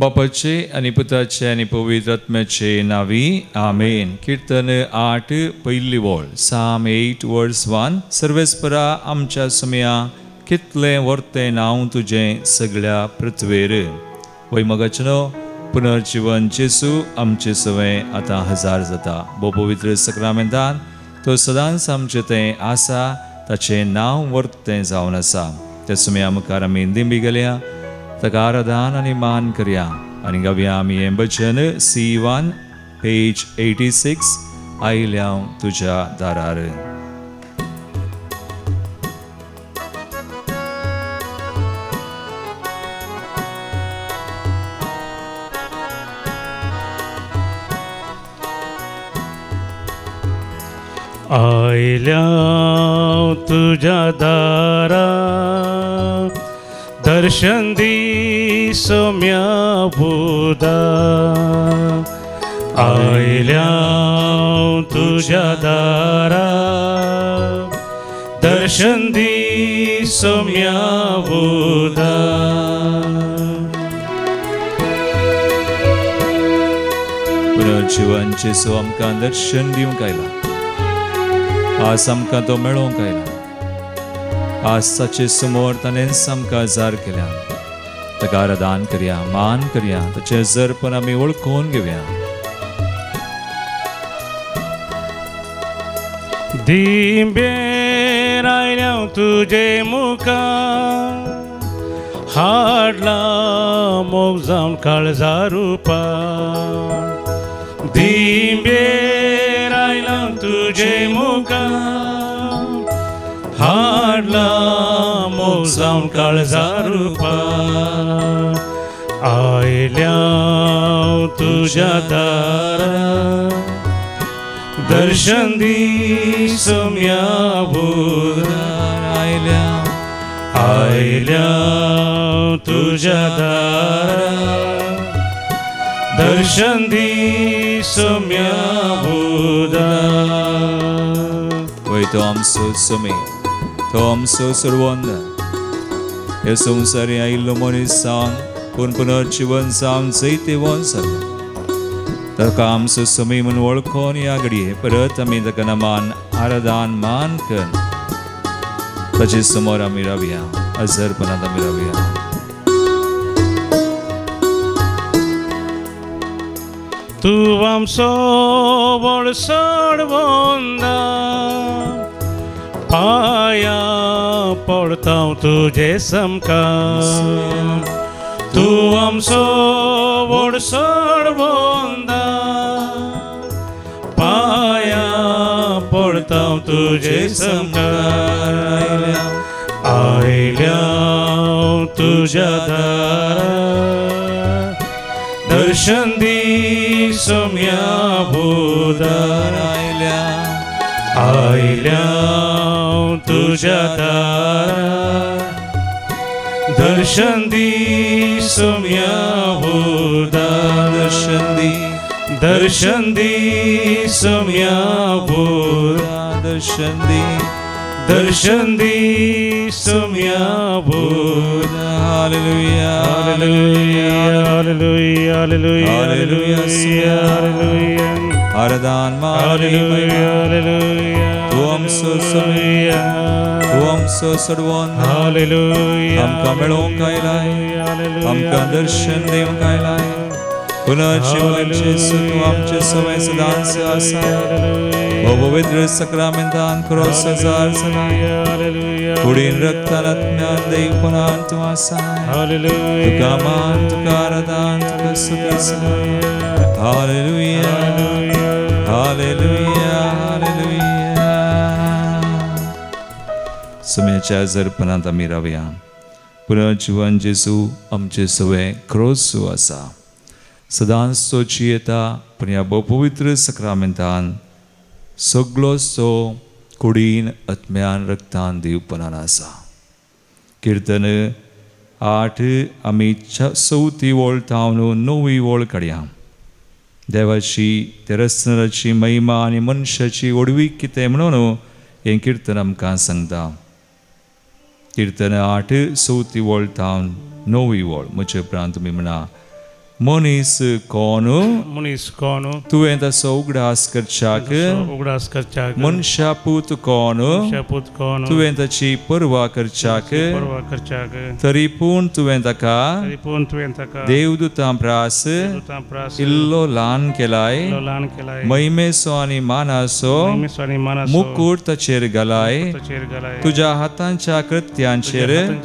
बापाचे आणि पुताचे आणि पवित्र आत्म्याचे नावी आमेन. कीर्तन 8 पहिली वोळ. Psalm 8 verse 1. सर्वेस्परा आमच्या समया कितले वर्ते नाव तुझे सगळ्या पृथ्वेर. वैमगचनो पुनर्जीवन जेसू आमचे सवय आता हजार जाता. बो पवित्र सक्रामेंतान तो सदांच आमचे ते आसा ताचे नाव वर्ते जावन आसा. ते समया मुखार आमी दिंबी गेल्या ताका आराधन आनी मान करया आनी गावया आमी हें भजन C1 page 86. आयल्या तुझ्या दारार. आयल्या तुझ्या दारा दर्शन दी सोम्या बुदा. आयल्या तुझ्या दारा दर्शन दी सोम्या बुदा. पुनर्जीवन जेसू आमकां दर्शन दिवंक आयला. आज आमकां तो मेळोवंक आयला. आज ताचे समोर ताणें आमकां जार केल्या. ताका आराधन करया, मान करया, ताचें जरपण आमी वळखून घेवया. दिंबेर आयल्या तुजे मुखार हाडला मोग जावन काळजा रुपा. दिंबेर आयल्या तुजे मुखार हाडला मोग जावन काळजा रुपा. आयल्या तुझ्या दारा दर्शन दी सोम्या बुदा. आयल्या तुझ्या दारा दर्शन दी सोम्या बुदा. वय तो आमचो सोमी, तो आमचो सर्वोंद. हे संवसारी आयिल्लो मनीस जावन पूण पुनर्जीवन जावन जैते वंस जालो. ताका आमचो सोमी म्हूण वळखून ह्या घडये परत आमी ताका नमान आराधन मान करून ताचे समोर आमी रावया. हजरपणांत आमी रावया. तू आमचो व्हड सोडवोंदा. पाया पडता तुझे समकार. तू आमचो व्हड सोडवोंदा. पाया पडता तुझे समकार. आयल्या तुझ्या दारा दर्शन दी सोम्या बुदा. आयल्या तुझ्या दारा दर्शन दी सोम्या बुदा. दर्शन दी सोम्या बुदा. दर्शन दी सोम्या बुदा. Hallelujah hallelujah hallelujah hallelujah hallelujah. आराधन हालेलुया. तू आमचो सोमी, तू आमचो सर्वोंद. हालेलुया. आमकां मेळोवंक आयलाय, आमकां दर्शन दिवंक आयलाय. पुनर्जीवन जेसू तू आमचे सवय सदांच आसा. हो पवित्र सक्रामेंतान क्रॉस जार जालाय. कुडीन रक्तान आत्म्यान दैवपणान तू आसाय. तुका मान, तुका आराधन, तुका स्तुती. Hallelujah hallelujah hallelujah. समयाच्या जरपणांत आमी रावया. पुनर्जीवन जेसू आमचे सवय क्रॉसू आसा. सदांच सोची येता पण ह्या पवित्र सक्रामेंतान सगळो सो कुडीन आत्म्यान रक्तान दिवपणान आसा. कीर्तन 8 आमी 4थी वोळ थावन 9वी वोळ काडया. देवाची तेरस्नराची महिमा आनी मनशाची ओडवीक कितें म्हणून हें कीर्तन आमकां सांगता. कीर्तन 8 4थी वोळ थावन 9वी वोळ. म्हजे उपरांत तुमी म्हणा Monis Konu, Munis Konu, tu enda Sougdas Karchak, Ugras Karchak, Munshaput Konu, Shaput Konu, tu enda Chi Purva Karchak, Purva Karchak, Taripun tu enda Ka, Taripun Tuentaka, Devdutam Pras, Dutam Pras, Illo Lan Kelai, Lolan Kelai, Maime Swani Manaso, Miswani Manas, Mukurt Tacher Galai, Chergalai, Tuja Hatancha Krityancher,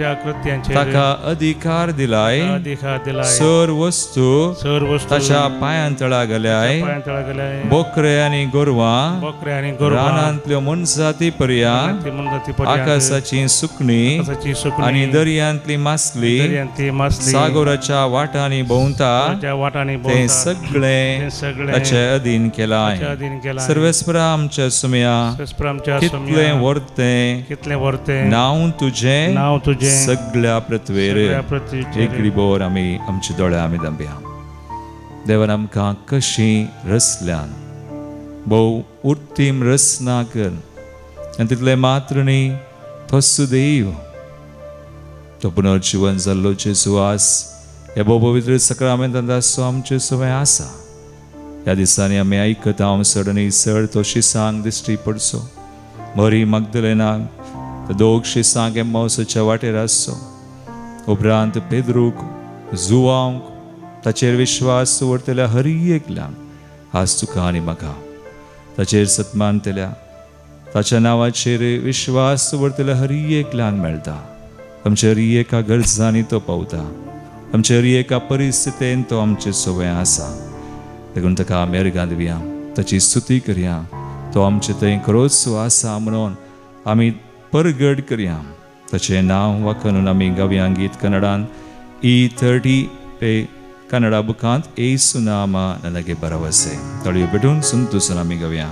Taka Adhikar Dilai, Adhika Dilai, Sir Vastu, Servus Tacha Payantala Galai, Payantalagale, Bokreani Gorwa, Bokrani Gurva, Ranantlo Munsati Purya, Timundati Akasachin Sukni, Sachi Sukuni, Ani Daryantli Masli, Darianti Masli, Sagoracha Watani Bonta, Watani Te Bota, Sagle, Sagle, Tacha Adin Kelai, Adin Kelai, Sarvespram Chasumya, Spramcha Kitle Somya, Vorte, Kitle Vorte, Naun Tuje, Now Tuje, Sagla Pratvere, Ekribor Ami Amchidola Amidambia. Devanam ka kashi raslan, Bau urtim rasnakan, and title matrani Tosudev. Topunar Chivan Zallo Chesuas, Ebo Pavitra Sacrament and the Swam Chesuasa. Yadisania me Aikatam certainly Sir Toshi sang this triperso. Mari Magdalena, the dog she sang a mouse Chavateraso. Obrant Pedruk, Zuang. Tacher Vishwas Surtela Hariekla, Hastukani Maka. Tacher Satmantela, Tachanava Chere Vishwas Surtela Harieklan Melda. Amcharieka Garzani to Pauta. Amcharieka Parisiten to Amchesoveasa. The Guntaka Amerigandivia, Tachi Suti Karia, to Amchete Krosu Asamron, Amit Pergard Kariam. Tache now Wakanunami Gaviangit Kanadan E30 Pay. Kannada ಬುಕಾಂತ್ ಏಸು ನಾಮ ನನಗೆ ಭರವಸೆ ತಳಿಯು ಬಿಡುನ್ ಸುಂತು ಸುನಮಿಗವ್ಯ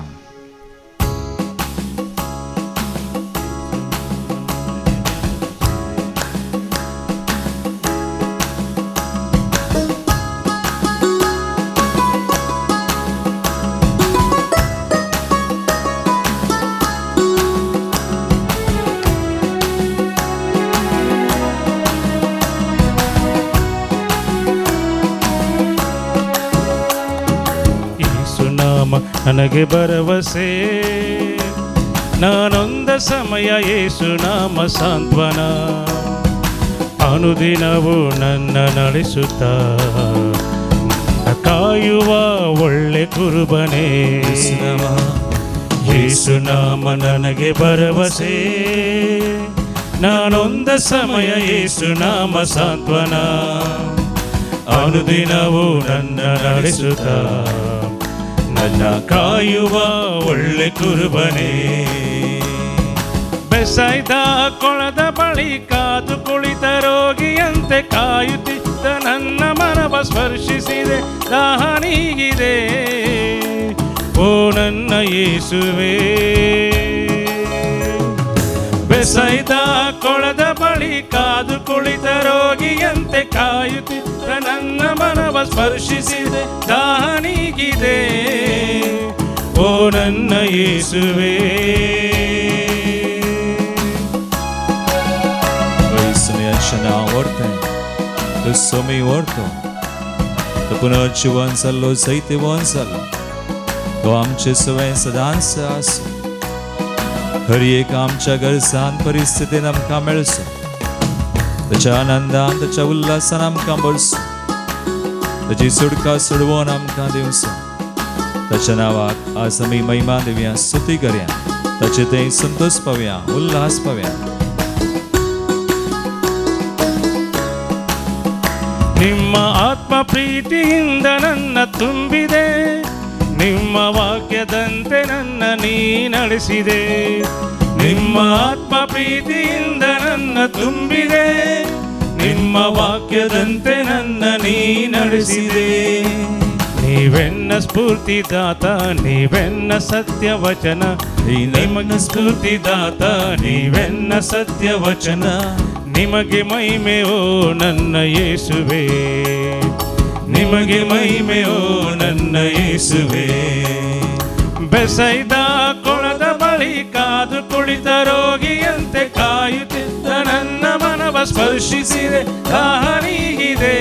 ನನಗೆ ಭರವಸೆ ನಾನೊಂದ ಸಮಯ ಯೇಸು ನಾಮ ಸಾಂತ್ವನ ಅನುದಿನವೂ ನನ್ನ ನಡೆಸುತ್ತ ಕಾಯುವ ಒಳ್ಳೆ ಕುರುಬನೇ ಯೇಸು ನಾಮ ನನಗೆ ಭರವಸೆ ನಾನೊಂದ ಸಮಯ ಯೇಸು ನಾಮ ಸಾಂತ್ವನ ಅನುದಿನವೂ ನನ್ನ ನಡೆಸುತ್ತ ನನ್ನ ಕಾಯುವ ಒಳ್ಳೆ ಕುರುಬನೇ ಬೆಸಾಯ್ದ ಕೊಳದ ಬಳಿ ಕಾದು ಕುಳಿತ ರೋಗಿಯಂತೆ ಕಾಯುತ್ತಿದ್ದ ನನ್ನ ಮನವ ಸ್ಪರ್ಶಿಸಿದೆ ದಾಹ ನೀಗಿದೆ ಓ ನನ್ನ ಯೇಸುವೇ ಬೆಸಾಯ್ದ ಕೊಳದ ಬಳಿ ಕಾದು ಕುಳಿತ ರೋಗಿಯಂತೆ ಕಾಯುತ್ತಿದ್ದ ನನ್ನ ಮನವ ಸ್ಪರ್ಶಿಸಿದೆ ದಾಹ ನೀಗಿದೆ ಓ ನನ್ನ ಯೇಸುವೇ Chana orte, tu somi orto, tu punarci vansallo saite vansalo, tu amche suven sadan sasu, हर एक आमच्या गरजान परिस्थिती आमकां मेळचो ताच्या आनंदान ताच्या उल्हासान आमकां भरचो ताची सुडका सोडवून आमकां दिवचो ताच्या नांवाक आज आमी महिमा दिवया स्तुती करया ताचे ते संतोष पावया उल्हास पावया ನಿಮ್ಮ ಆತ್ಮ ಪ್ರೀತಿಯಿಂದ ನನ್ನ ತುಂಬಿದೆ ನಿಮ್ಮ ವಾಕ್ಯದಂತೆ ನನ್ನ ನೀ ನಡೆಸಿದೆ ನಿಮ್ಮ ಆತ್ಮ ಪ್ರೀತಿಯಿಂದ ನನ್ನ ತುಂಬಿದೆ ನಿಮ್ಮ ವಾಕ್ಯದಂತೆ ನನ್ನ ನೀ ನಡೆಸಿದೆ ನೀವೆನ್ನ ಸ್ಫೂರ್ತಿದಾತ ನೀವೆನ್ನ ಸತ್ಯವಚನ ನಿಮಗೆ ಸ್ಫೂರ್ತಿದಾತ ನೀವೆನ್ನ ಸತ್ಯವಚನ ನಿಮಗೆ ಮಹಿಮೆ ಓ ನನ್ನ ಯೇಸುವೇ ನಿಮಗೆ ಮಹಿಮೆ ಓ ನನ್ನ ಯೇಸುವೇ ಬೆಸೈದ ಕೊಳದ ಬಳಿ ಕಾದು ಕುಳಿತ ರೋಗಿಯಂತೆ ಕಾಯುತ್ತಿದ್ದ ನನ್ನ ಮನವ ಸ್ಪರ್ಶಿಸಿದೆ ದಾಹ ನೀಗಿದೆ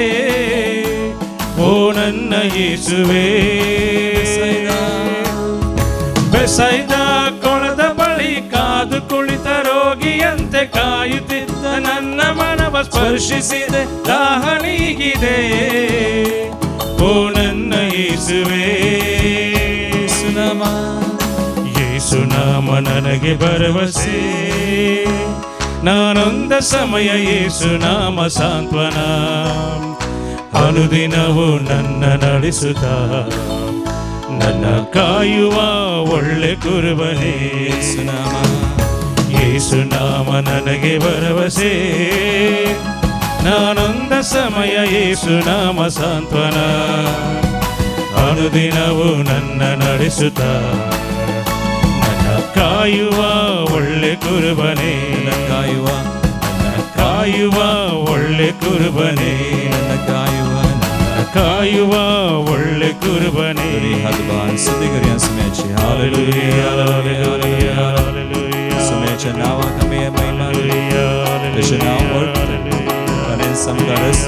ಓ ನನ್ನ ಯೇಸುವೇ. ಬೆಸೈದ ಕೊಳದ ಬಳಿ ಕಾದು ಕುಳಿತ ರೋಗಿಯಂತೆ ಕಾಯುತ್ತಿದ್ದ ನನ್ನ ಮನವ ಸ್ಪರ್ಶಿಸಿದೆ, ದಾಹ ನೀಗಿದೆ. ಓ ನನ್ನ ಯೇಸುವೇ. ಯೇಸುನಾಮ ನನಗೆ ಭರವಸೆ, ನಾನೊಂದ ಸಮಯ ಯೇಸುನಾಮ ಸಾಂತ್ವನ. ಅನುದಿನವೂ ನನ್ನ ನಡೆಸುತ್ತ ನನ್ನ ಕಾಯುವ ಒಳ್ಳೆ ಕುರುಬನೇ. ಯೇಸುನಾಮ ನನಗೆ ಭರವಸೆ, ನಾನೊಂದ ಸಮಯ ಯೇಸುನಾಮ ಸಾಂತ್ವನ. ಅನುದಿನವೂ ನನ್ನ ನಡೆಸುತ್ತ ನನ್ನ ಕಾಯುವ ಒಳ್ಳೆ ಕುರುಬನೇ. ಕಾಯುವ ಒಳ್ಳೆ ಕುರುಬನೇ. ಕಾಯುವ ಒಳ್ಳೆ ಕುರುಬನೇ. Sumecha nawa kami Mahima Krishna word kanin samgaras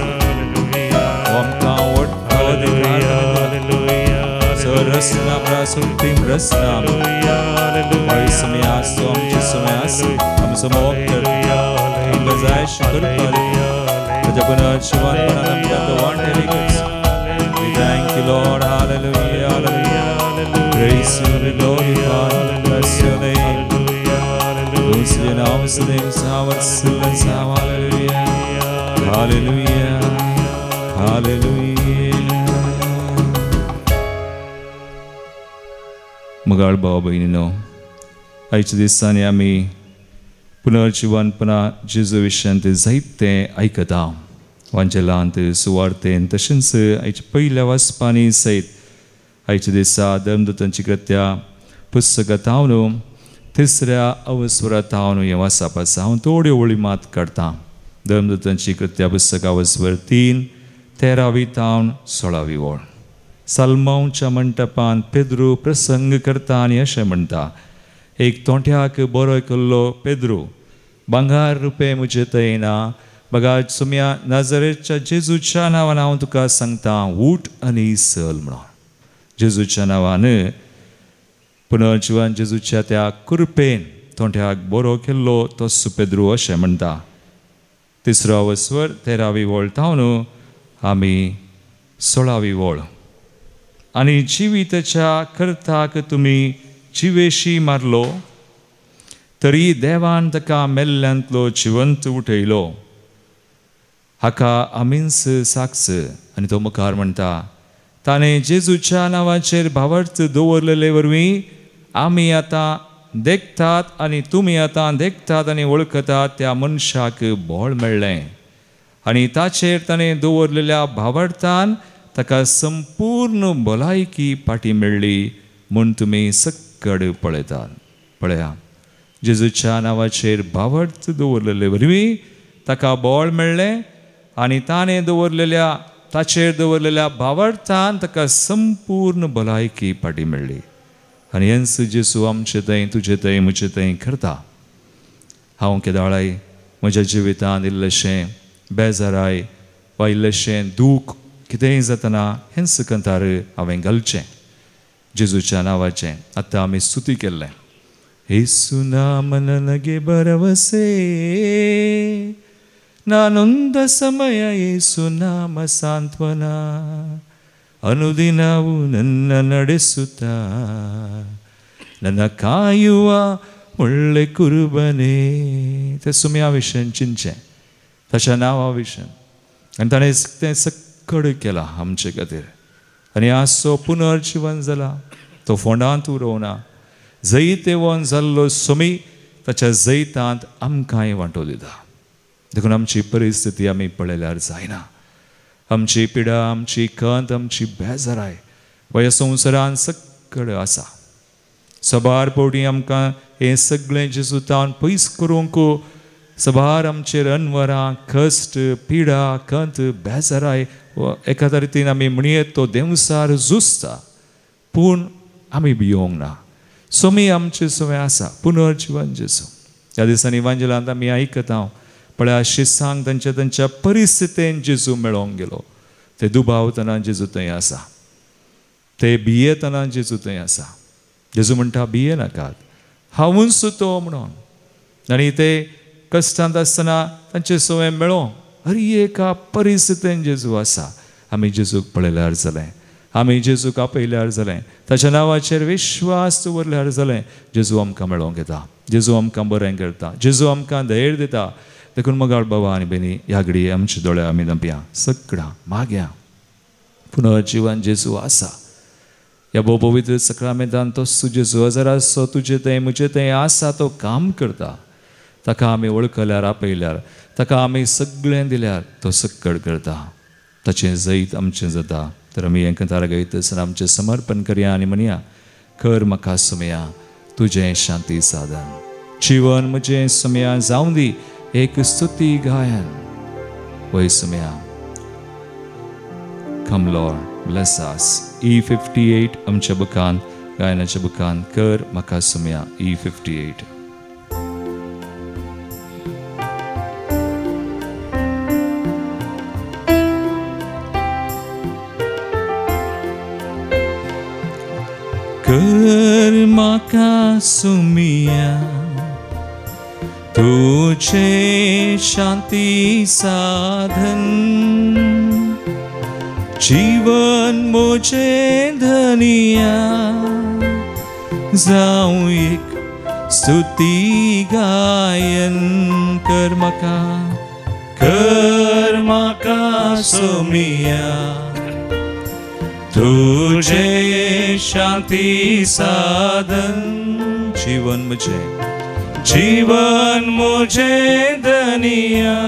Om ka word hallelujah Sarasna prasultim rasna Vai samyas om jisumyas Am samokter Am gazai shukr pali Rajagunar shivan pananam gatavan delicates. We thank you Lord, hallelujah, hallelujah. Praise you, we glorify, bless your name. Bless your name, hallelujah, hallelujah, hallelujah. Magal भाव बहिणीनो, आयच्या दिसांनी आमी पुनर्जीवनपणा जेजू विशयांत जायते आयकता. वांजेलांत सुवार्तेन तशेंच आयच्या पयल्या वाचपांनी सयत आयच्या दिसा धर्मदूतांची कृत्या पुस्तकांत हांव न्हू तिसऱ्या अवस्वरांत हांव न्हू हें वाचप आसा. हांव थोड्यो वळी मात काडटां. धर्मदूतांची कृत्या पुस्तका अवस्वर 3 13वी तावन 16वी ओळ. साल्मांवच्या मंटपान पेद्रू प्रसंग करता आनी अशें म्हणटा, एक तोंट्याक बरो केल्लो पेद्रू, भांगार रुपये म्हजे थंय ना. बघा सुम्या नाझरेच्या जेजूच्या नांवान हांव तुका सांगता, उठ आनी चल म्हणून. जेजूच्या नांवान पुनर्जीवन जेजूच्या त्या कृपेन तोंट्याक बरो केल्लो तो पेद्रू अशें म्हणटा. तिसरो अवस्वर 13वी ओळ तावन आमी 16वी ओळ. आनी जिविताच्या कर्ताक तुमी जिवेशी मारलो, तरी देवान ताका मेल्ल्यांतलो जिवंत उठयलो. हाका आमीच साक्ष. आनी तो मुखार म्हणटा, ताणें जेजूच्या नांवाचेर भावार्थ दवरलेले वरवीं आमी आतां देखतात आनी तुमी आतां देखतात आनी वळखतात त्या मनशाक बळ मेळ्ळें. आनी ताचेर ताणें दवरलेल्या भावार्थान ताका संपूर्ण भलायकी फाटी मेळ्ळी म्हूण तुमी सक्कड पळयतात. पळया, जेजूच्या नांवाचेर भावार्थ दवरलेले वरवीं ताका बळ मेळ्ळें आनी ताणें ताचेर दवरलेल्या भावार्थान ताका संपूर्ण भलायकी फाटी मेळ्ळी. आनी हेंच जेजू आमचे थंय तुजे थंय म्हजे थंय करता. हांव केदाळाय म्हज्या जिवितांत इल्लेशें बेजाराय वा इल्लेशें दूख कितेंय जातना हेंच कंतार हांवें घालचें जेजूच्या नांवाचें. आतां आमी स्तुती केल्लें. येसू नाम ನನಗೆ ಭರವಸೆ, ನಾನೊಂದ ಸಮಯ ಯೇಸು ನಾಮ ಸಾಂತ್ವನ. ಅನುದಿನವೂ ನನ್ನ ನಡೆಸುತ್ತಾ ನನ್ನ ಕಾಯುವ ಒಳ್ಳೆ कुरुबने. त्या सुम्या विशयन चिंतचें, ताच्या नांवा विशयन. आनी ताणें तें सक्कड केलां आमचे खातीर. आनी आजचो पुनर्जीवन जाला, तो फोंडांत उरोवना. जैते वोन जाल्लो सुमी ताच्या जैतांत आमकांय वांटो दिता. देखून आमची परिस्थिती आमी पळयल्यार जायना. आमची पिडा, आमची खंत, आमची बेजाराय ह्या संवसारान सक्कड आसा. सबार पोटी आमकां हें सगळें जेजूतान पयस करूंक सबार आमचेर अनवरां, कश्ट, पिडा, खंत, बेजाराय एका तरेन आमी म्हणयत तो देंवसार झुजता. पूण आमी भियोंक ना. सोमी आमचे सवय आसा, पुनर्जीवन जेजू. ह्या दिसांनी इवांजेलांत आमी आयकता, पळय शिसांक तांच्या परिस्थितीन जेजू मेळोंक गेलो. ते दुबावतना जेजू थंय आसा, ते भियेतना जेजू थंय आसा. जेजू म्हणटा भिये नाकात, हांवूच तो म्हणून. आनी ते कश्टांत आसतना तांचे सवय मेळो हर एका परिस्थितीन जेजू आसा. आमी जेजूक पळयल्यार जालें, आमी जेजूक आपयल्यार जालें, ताच्या नांवाचेर विश्वास दवरल्यार जालें, जेजू आमकां मेळोंक येता, जेजू आमकां बरें करता, जेजू आमकां धैर्य दिता. देखून मगाळ बाबा आनी बेनी ह्या घडये आमचे दोळे आमी नंपया, सगळां मागया. पुनर्जीवन जेजू आसा. ह्या भोव पवित्र सक्रामेंतान तो जेजू जर आसो तुजे थंय म्हजे थंय आसा, तो काम करता. ताका आमी वळखल्यार आपयल्यार, ताका आमी सगळें दिल्यार तो सक्कड करता. ताचें जैत आमचें जाता. तर आमी हें कथार गायतसर आमचें समर्पण करया आनी म्हणया, कर म्हाका सुमया तुजें शांती साधन. जीवन म्हजें सुमया जावं दी एक स्तुती गायन. वय Somaiya. Come Lord, bless us. E58 आमच्या बुकान, गायनाच्या बुकान, कर म्हाका सुमया. E58. कर म्हाका सुमया तुझे शांती साधन. जीवन मुझे धनिया जाऊं एक स्तुती गायन. कर म्हाका सुमया तुझे शांती साधन. जीवन मुझे धनिया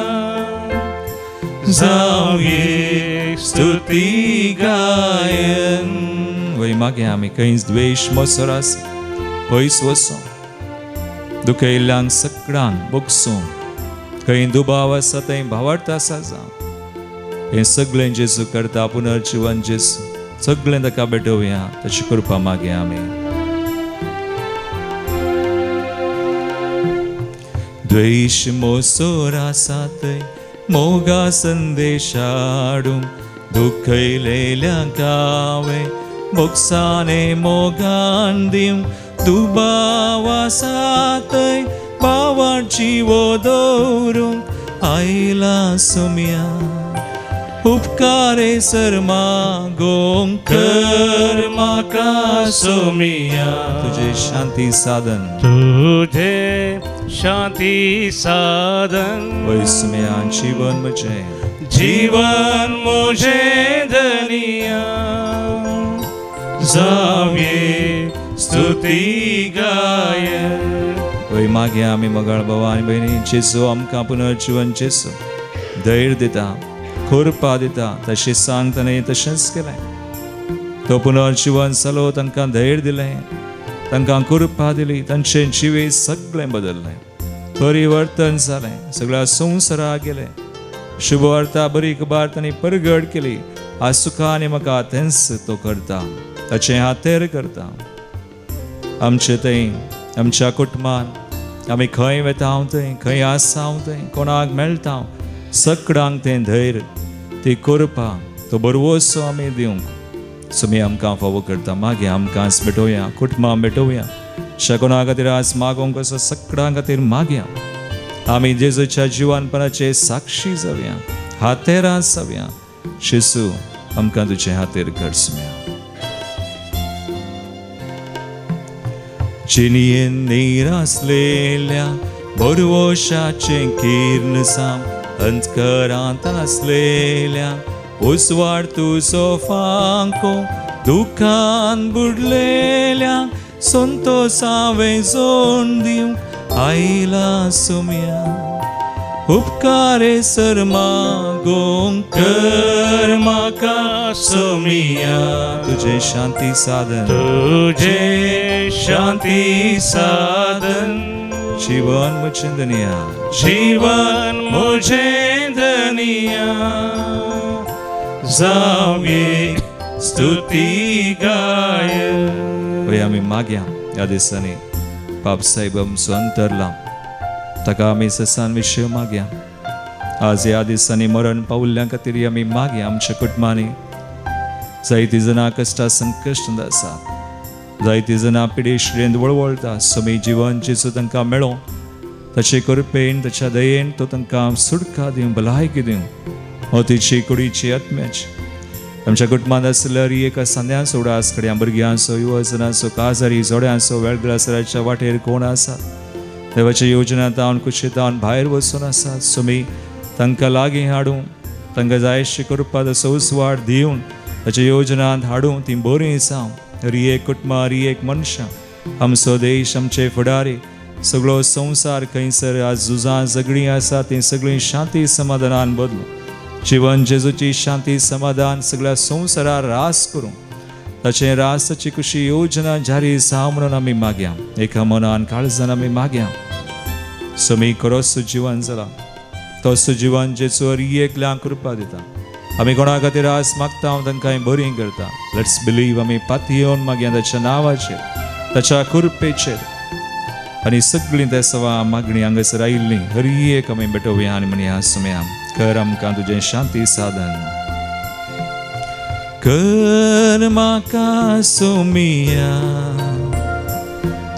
जाऊं एक स्तुती गायन. वय मागे आमी खंयच द्वेष मोसोरास पयस वचूं, दुखयल्ल्यांक सगळ्यांक बोगसूं, खंय दुबाव आसा थंय भावार्थ आसा जावं, हें सगळें जेजू करता. पुनर्जीवन जेजू सगळें ताका भेटोवया, तशें करपा मागे आमी. द्वेष मोसोर आसा थंय मोगा संदेश हाडूं, दुखयलेल्यांक हांवें मोगसाने मोगान दिवं. दुबाव आसा थंय भावार्थ जिवो दवरूंक आयला सुमया. उपकारे सर मागोंक कर म्हाका सुमया तुझे शांती साधन. तुझे शांती साधन. वय सुमया जीवन मुझे धनिया जावे स्तुती गायन. वय मागे आमी मगाळ बाबा आनी भयणी, जेजू आमकां पुनर्जीवन जेजू धैर्य दिता, खोरपा दिता. तशें सांग ताणें तशेंच केलें. तो पुनर्जीवन जालो, तांकां धैर्य दिलें, तांकां खोरपा दिली, तांचें जिवीत सगळें बदललें, परिवर्तन जालें, सगळ्या संवसाराक गेलें. शुभ वार्ता बरी खबर तांणी परगट केली. आज सुखा आनी म्हाका तेंच तो करता, ताचें हातेर करता. आमचे थंय आमच्या कुटुंबान आमी खंय वेता थंय, खंय आसा थंय, कोणाक मेळटा सगळ्यांक तें धैर्य, ती खोरपा, तो बरवोसो आमी दिवंक सुमी आमकां फावो करता. मागीर आमकांच भेटोवया, कुटुंबां भेटोवया. कोणा खातीर आज मागोंक असो सगळ्यां खातीर मागया. आमी जेजूच्या जिवनपणाचे साक्षी जावया, हातेरां जावया. जेजू आमकां तुजे हातेर कर सुम्या. जिणयेन निरासलेल्या बरवोशाचें किर्ण साम, अंतकरांत आसलेल्या उसवाड तुजो फांको, दुखान बुडलेल्या संतोषावें जोड दिवंक आयला सुम्या. उपकारे सर मागोंक कर म्हाका सुम्या तुजे शांती साधन. तुझे शांती साधन. जीवन मुझे दुनिया, जीवन मुझे दुनिया जावे स्तुती गायन. वय आमी मागया ह्या दिसांनी बाब साहेब आमचो अंतरला, ताका आमी ससान विशय मागया. आज ह्या दिसांनी मरण पावल्ल्या खातीर आमी मागया आमच्या कुटुंबांनी जायतीं जाणां कश्टां संकश्टांत आसात जायतीं जाणां पिडेश्रेंत वळवळटा समी जिवन जेचो तांकां मेळो ताचे कृपेन ताच्या दयेन तो तांकां सुटका दिवं भलायकी दिवं मोतीची कुडीची आत्म्याची आमच्या कुटुंबांत आसल्यार एक सांद्या सोडा आसकड्या भुरग्यां आसो युवजनां आसो काजारी जोड्यां आसो वेळगळासराच्या वाटेर कोण आसात देवाच्या योजनांत हांव कुशींत भायर वचून आसात समी तांकां लागीं हाडूं तांकां जायशी करपा तसो उसवाड दिवन ताच्या योजनांत हाडूं ती बरीं जावं हरी एक कुटुंबां हरी एक मनशां आमचो देश आमचे फुडारी सगळो संवसार खंयसर आज झुजां झगडीं आसा ती सगळीं शांती समाधानान बदलूं जीवन जेजूची शांती समाधान सगळ्या संवसारार रास करूं ताचे रासाची खुशी योजना जारी जावं म्हणून आमी मागया एका मनान काळजान आमी मागया समी खरोच जीवन जाला तसो जीवन जेचो एकल्याक कृपा दिता आमी कोणा खातीर आज मागता हांव तांकां बरीं करता लेट्स बिलीव आमी पाती येवन मागया ताच्या नांवाचेर ताच्या कृपेचेर आनी सगळीं ते सवा मागणी हांगासर आयिल्लीं हर एक आमी भेटोवया आनी म्हणया सुमया कर आमकां तुजें शांती साधन कर म्हाका सुमिया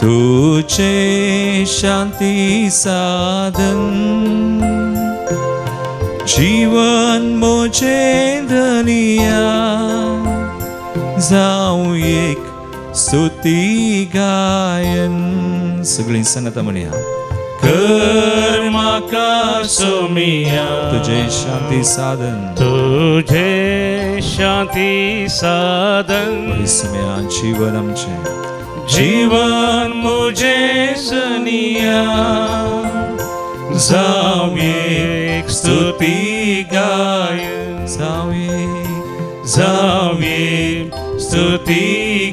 तुजें शांती साधन जीवन मोजें धनिया जावं एक स्तुती गायन सगळीं सांगात म्हणया कर म्हाका सुमिया तुझे शांती साधन तुझे शांती साधन सुमया जीवन आमचे जीवन मुझे सनिया जावं एक स्तुती गायन जावं एक स्तुती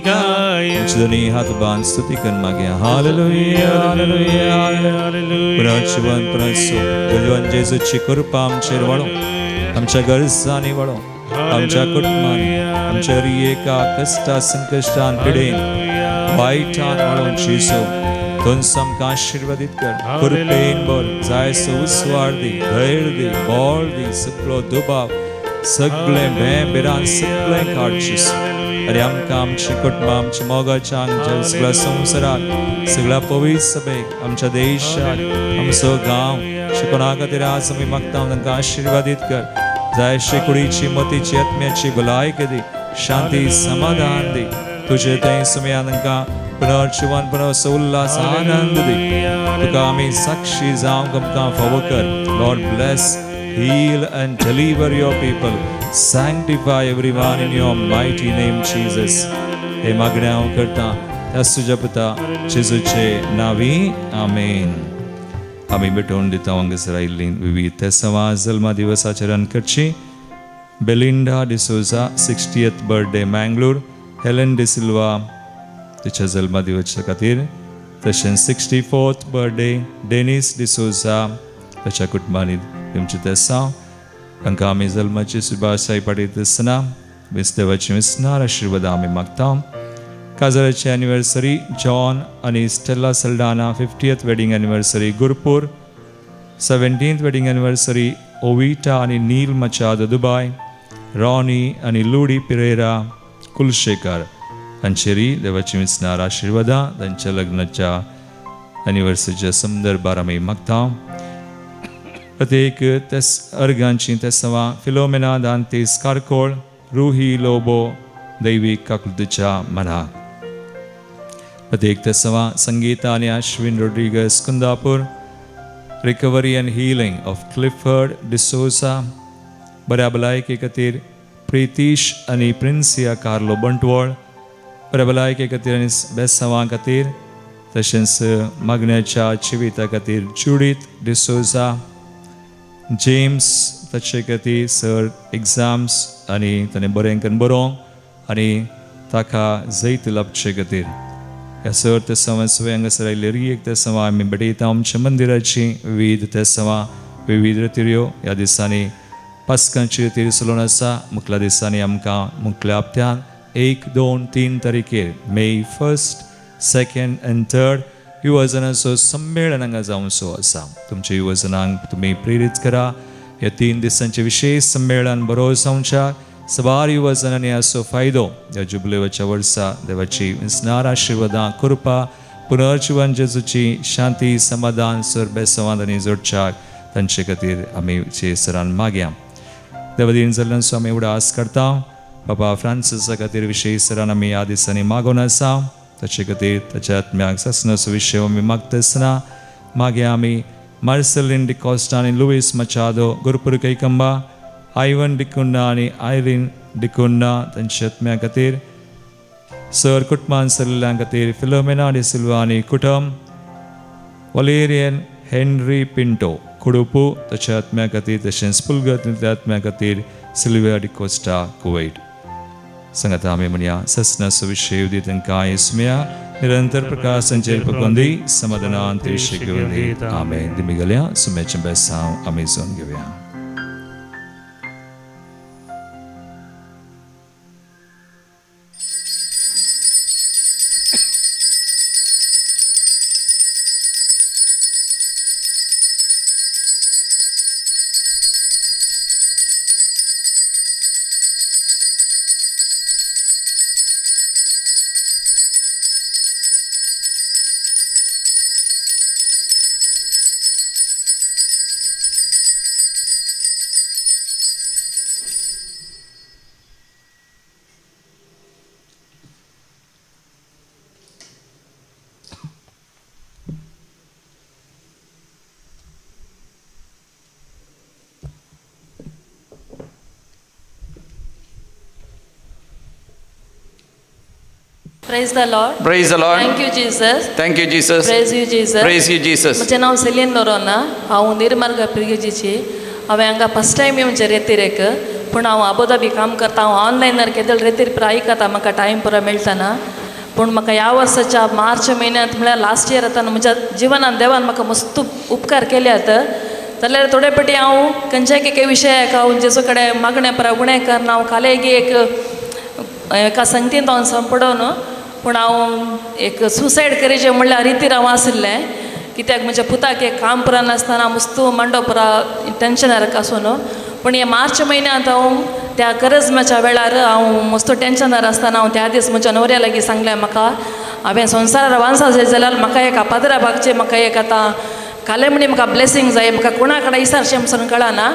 गायन दोन्ही हात बांध स्तुती कर मागया हालेलुया हालेलुया हालेलुया जीवन जीवन जेजूची कृपा आमचेर वाडो आमच्या गरजांनी वाडो आमच्या कुटुंबांनी आमच्या एका कश्टा संकश्टान पिडेन वायटान वाडोवन जेजू तुमकां आमकां आशिर्वादीत कर कृपेन भर जायसो उसवाड दी धैर्य दी बळ दी सगळो दुबाव सगळें बेरान सगळें काड जेजू अरे आमकां आमची कुटुंबां आमच्या मोगाच्या आमच्या सगळ्या संवसाराक सगळ्या पवित्र सभेक आमच्या देशाक आमचो गांव शिकोणा खातीर आज आमी मागता तांकां आशिर्वादीत कर जायशे कुडीची मतीची आत्म्याची भलायकी दी शांती समाधान दी तुजे थंय सुमया तांकां पुनर्जीवन पुनः उल्हास आनंद दी तुका आमी साक्षी जावंक आमकां फावो कर Lord bless heal and deliver your people sanctify everyone in your mighty name Jesus हे मागण्या हांव करता त्या तुज्या पुता जेजूचे नांवी आमेन आमी भेटोवन दिता हांगासर आयिल्लीं विविध ते सवा जल्मा दिवसाचरण करची Belinda D'Souza 60th birthday Mangalore Helen D'Silva तिच्या जल्मा दिवसा खातीर तशेंच 64th बर्थडे डेनिस डिसोजा ताच्या कुटुंबांनी तुमचे तेसा तांकां आमी जल्माची सुभाशाय पाठयता आसतना देवाची विस्नार आशिर्वाद आमी मागता काजराची एनिवर्सरी जॉन आनी Stella Saldanha 50th wedding anniversary Gurpur 17th wedding anniversary ओविटा आनी नील मचाद दुबाय रॉनी आनी लुडी पिरेरा कुलशेकर हांचेरी देवाची विस्नार आशिर्वादा तांच्या लग्नाच्या एनिवर्सरीच्या संदर्भार आमी मागता प्रत्येक तेस अर्गांची तेसवा Philomena Dantis Karkala Ruhi Lobo दैविक काकुलतेच्या मना प्रत्येक तेसवा संगीता आनी Ashwin Rodrigues Kundapur recovery and healing of Clifford D'Souza बऱ्या भलायके खातीर प्रितीश आनी प्रिन्सिया कार्लो बंटवळ बऱ्या भलायके खातीर आनी बेसवां खातीर तशेंच मागण्याच्या जिविता खातीर जुडीत डिसोजा जेम्स ताचे खातीर सर एग्जाम्स आनी ताणें बरें करून बरोवंक आनी ताका जैत लाभचे खातीर ह्या सर ते सवाय हांगासर आयिल्ले एक ते सवा आमी भेटयता आमच्या मंदिराची विविध ते सवा विविध रितीऱ्यो ह्या दिसांनी पास्कांची रितीर चलून आसा मुखल्या दिसांनी आमकां मुखल्या हप्त्यान 1, 2, 3 तारीखेर मे 1st, 2nd and 3rd युवजनाचो संमेलन हांगा जावचो आसा तुमच्या युवजनांक तुमी प्रेरीत करा या 3 दिसांचे विशेष संमेलन बरो संचार सवार युवा जनांनी असो फायदो या जुबलेवाच्या वर्सा देवाची विस्नार आशीर्वादां कृपा पुनर्जीवन जेजूची शांती समाधान सुरबे संवादांनी जोडच्याक तांचे खातीर आमी सरान मागया. देवादीन जाल्ल्यान आमी उडास करता. बाबा फ्रांसिसा खातीर विशेष सरान आमी ह्या दिसांनी मागोन आसा. ताचे खातीर ताच्या आत्म्याक ससनाचो विशय आमी मागता आसतना मागया आमी मार्सेलिन डिकॉस्टा आनी लुईस मचादो गुरुपुर कैकंबा आयवन डिकुन्ना आनी आयरीन डिकुन्ना तांच्या आत्म्या खातीर सर कुटुंबान सरलेल्यां खातीर फिलोमेना डी सिल्वा आनी कुटुंब वलेरियन हेनरी पिंटो कुडुपू ताच्या आत्म्या खातीर तशेंच पुलगत आत्म्या खातीर सिल्विया डिकोस्टा कुवैट संगता आमी म्हणया ससनाचो विशय उदी तांकां येसुया निरंतर प्रकाश संचेर पकोंदी समाधानान तेशे घेवली आमेन. दिमी गेल्या सुमेचें बेसांव आमी जावन घेवया. Praise the Lord. Praise the Lord. Thank you, Jesus. Thank you, Jesus. Praise you, Jesus. Praise you, Jesus. म्हणजे नाव सेलियन लोरोना हांव निर्मार्ग पिरगेजीची हांवें हांगा फर्स्ट टायम येवन रेतीरेक पूण हांव आबुधाबी काम करता. हांव ऑनलायनार केदल रेतीर पुरो आयकता म्हाका टायम पुरो मेळटना. पूण म्हाका ह्या वर्साच्या मार्च म्हयन्यांत म्हळ्यार लास्ट इयर आतां म्हज्या जिवनान देवान म्हाका मस्त उपकार केल्यात. जाल्यार थोडे फाटी हांव खंयच्याय एके विशयाक हांव जेजू कडेन मागणें पुरो उणें करना. हांव कालेगी एका संगतींत हांव सांपडोन पूण हांव एक सुसायड करीचें म्हणल्यार रितीर हांव आसलें. कित्याक म्हज्या पुताक एक काम पुरो नासतना मस्तू मांडो पुरो टेन्शनार आसून पूण हे मार्च म्हयन्यांत हांव त्या करजमाच्या वेळार हांव मस्तू टेन्शनार आसतना हांव त्या दीस म्हज्या न्हवऱ्या लागीं सांगलें म्हाका हांवें संवसारार वांसा जाय जाल्यार म्हाका एक पाद्रा बागचें म्हाका एक आतां काले म्हणी म्हाका ब्लेसींग जाय. म्हाका कोणा कडेन इसारचें म्हणून कळना.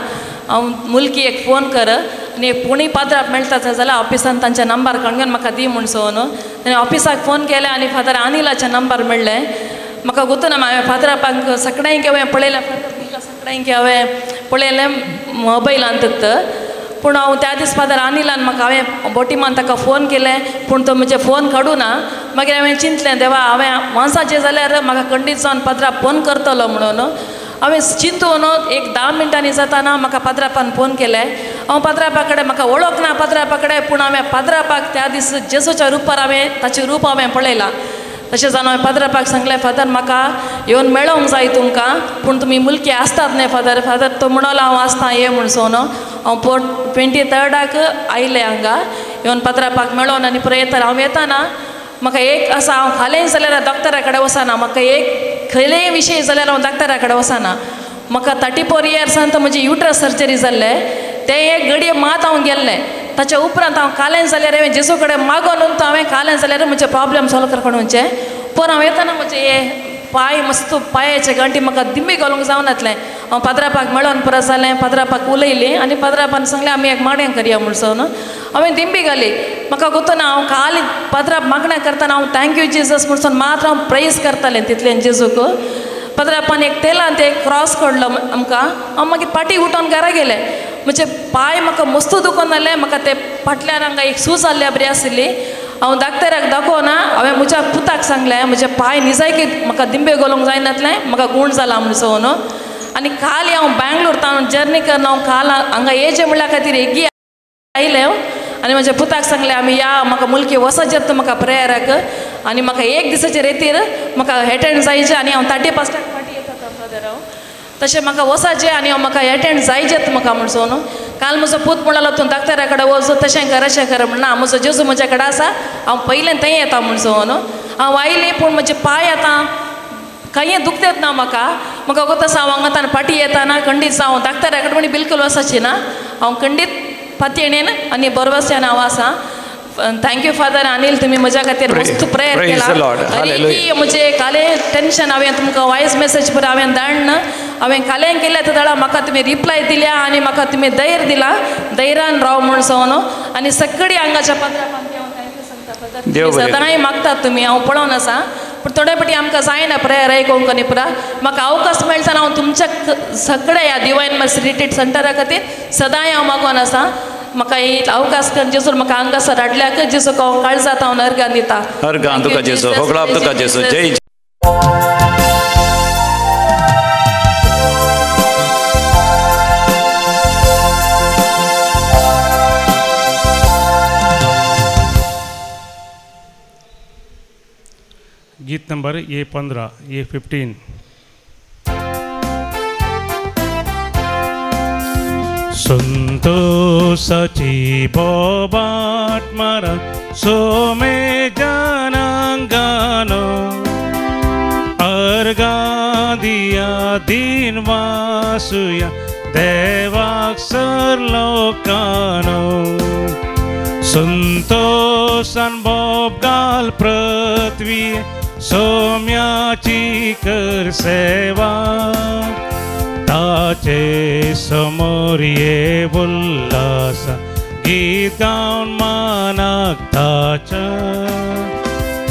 हांव मुलकी एक फोन कर आनी कोणी पाद्रा मेळटा जाल्यार ऑफिसान तांचे नंबर काडून म्हाका दी म्हूण सोन ताणें ऑफिसाक फोन केलें आनी फादर अनिलाचें नंबर मेळ्ळें. म्हाका गुतूना हांवें फादरापाक सगळ्यांक हांवें पळयलें सगळ्यांक हांवें पळयलें मोबायलांत. पूण हांव त्या दीस फादर अनिलान म्हाका हांवें बोटिमान ताका फोन केलें पूण तो म्हजे फोन काडूना. मागीर हांवें चिंतलें देवा हांवें वांसाचें जाल्यार म्हाका खंडीत जावन पाद्रा फोन करतलो म्हणून हांवें चिंतून एक 10 मिनटांनी जाताना म्हाका पाद्रापान फोन केलें. हांव पाद्रापा कडेन म्हाका वळख ना पाद्रापा कडेन पूण हांवें पाद्रापाक त्या दीस जेजूच्या रुपार हांवें ताचें रूप हांवें पळयलां. तशेंच हांवें पाद्रापाक सांगलें फादर म्हाका येवन मेळोंक जाय तुमकां पूण तुमी मुलकी आसतात न्हय फादर. फादर तो म्हणलो हांव आसता ये म्हूण सोन हांव 23rd आयलें हांगा येवन पाद्रापाक मेळोन आनी पुरो येता. हांव येताना म्हाका एक आसा हांव खालें जाल्यार डॉक्टरा कडेन वचना. म्हाका एक खंयलेय विशय जाल्यार हांव डॉक्टरा कडेन वचना. म्हाका 34 इयर्सांत म्हजी युट्रस सर्जरी जाल्लें तें एक घडये मात हांव गेल्लें. ताच्या उपरांत हांव कालें जाल्यार हांवें जेजू कडेन मागोन हांवें कालें जाल्यार म्हजे प्रॉब्लेम सॉल्व करपाचें. पूण हांव येताना म्हजे हे पाय मस्त पांयाचे गांठी म्हाका दिंबी घालूंक जावन येतलें. हांव पाद्रापाक मेळोन पुरो जालें पाद्रापाक उलयलें आनी पाद्रापान सांगलें आमी एक मागणें करया म्हणून हांवें दिंबी घाली. म्हाका गुतूना हांव काल पाद्राप मागणें करतना हांव थँक्यू जेजस म्हणून मात्र हांव प्रेज करतालें तितलें जेजूक. पाद्रापान एक तेलांत एक क्रॉस काडलो आमकां. हांव मागीर पाटी उठोवन घरा गेलें. म्हजे पाय म्हाका मस्त दुखोन जालें. म्हाका ते फाटल्यान हांगा एक सूज जाल्ल्या बरी आसली. हांव डॉक्टराक दाखोवना हांवें म्हज्या पुताक सांगलें म्हजे पाय निजायकी म्हाका दिंबे घालूंक जायनातलें म्हाका गूण जाला म्हणून. आनी काल हांव बँगलोर तावन जर्नी करून हांव काल हांगा येचें म्हणल्या खातीर एगी आयलें आनी म्हज्या पुताक सांगलें आमी या म्हाका मुलकी वचत येता म्हाका प्रेयराक आनी म्हाका एक दिसाचे रेतीर म्हाका एटेंड जायचें आनी हांव 31 फाटी येता फादर हांव तशें म्हाका वचचें आनी हांव म्हाका एटेंड जायचें म्हाका म्हणून. काल म्हजो पूत म्हणलो तूं डॉक्टरा कडेन वच तशें कर अशें कर म्हणना म्हजो जेजू म्हज्या कडेन आसा हांव पयलें थंय येता म्हणून. हांव आयलें पूण म्हजे पांय आतां कांय दुखतात ना म्हाका म्हाका कोता हांव हांगा तान पाटी येताना खंडीत हांव धाकट्या कडेन बिलकुल वचची ना हांव खंडीत पाती येणेन आनी बरोबरच्यान हांव आसा थँक्यू फादर अनिल तुम्ही म्हज्या खातीर मस्त प्रेयर केला तरी म्हणजे काले टेन्शन हांवें तुमकां वॉयस मेसेज पळय हांवें धाडन हांवें कालें केलें तेदळा म्हाका तुमी रिप्लाय दिल्या आनी म्हाका तुमी धैर्य दिला धैर्यान राव म्हूण सवन आनी सगळी हांगाच्या पात्रां सदांय मागतात तुमी हांव पळोवन आसा पूण थोडे फाटी आमकां जायना प्रेयर आयकोंक आनी पुरा म्हाका अवकाश मेळटना हांव तुमच्या सगळ्या ह्या डिवायन मर्सी रिट्रीट सेंटरा खातीर सदांय हांव मागोन आसा म्हाका एक अवकाश कर जेसूर म्हाका हांगासर हाडल्याक जेसू हांव काळजात हांव अर्गां दिता अर्गां तुका जेसू होगळाप तुका जेसू जय गीत नंबर A15 A15 संतोषाची बोबाट मारा सोमे जनांगानो अर्गां दिया दिन वासुया देवाक सरलोकानो संतोषान बोब घाल पृथ्वी सोम्याची कर सेवा ताचे समोर ये उल्हास गीत गावन मानाक ताच्या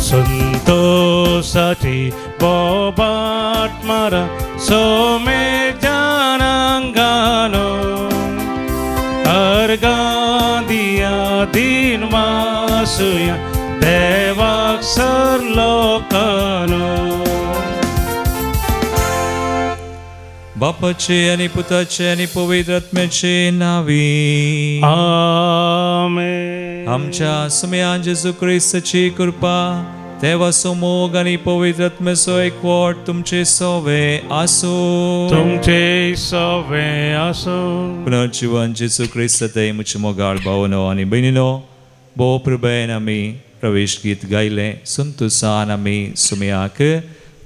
संतोषाची बोबाट मारा सोमे जनांगानो अर्गां दिया दिन वासुया देवाक सरलोकानो बापाचे आणि पुताचे आणि पवित्र आत्म्याचे नावी आमेन आमच्या सुम्यान जेजू ख्रिस्ताची कृपा देवा मोग आणि पवित्र आत्म्याचो एकवट तुमचे सोवे आसो तुमचे सोवे आसो पुनर्जीवन जेजू ख्रिस्त मुझे मोगाळ भावनो आणि बहिणीनो भोव प्रभेन आमी प्रवेश गीत गायले संतोषान आमी सुम्याक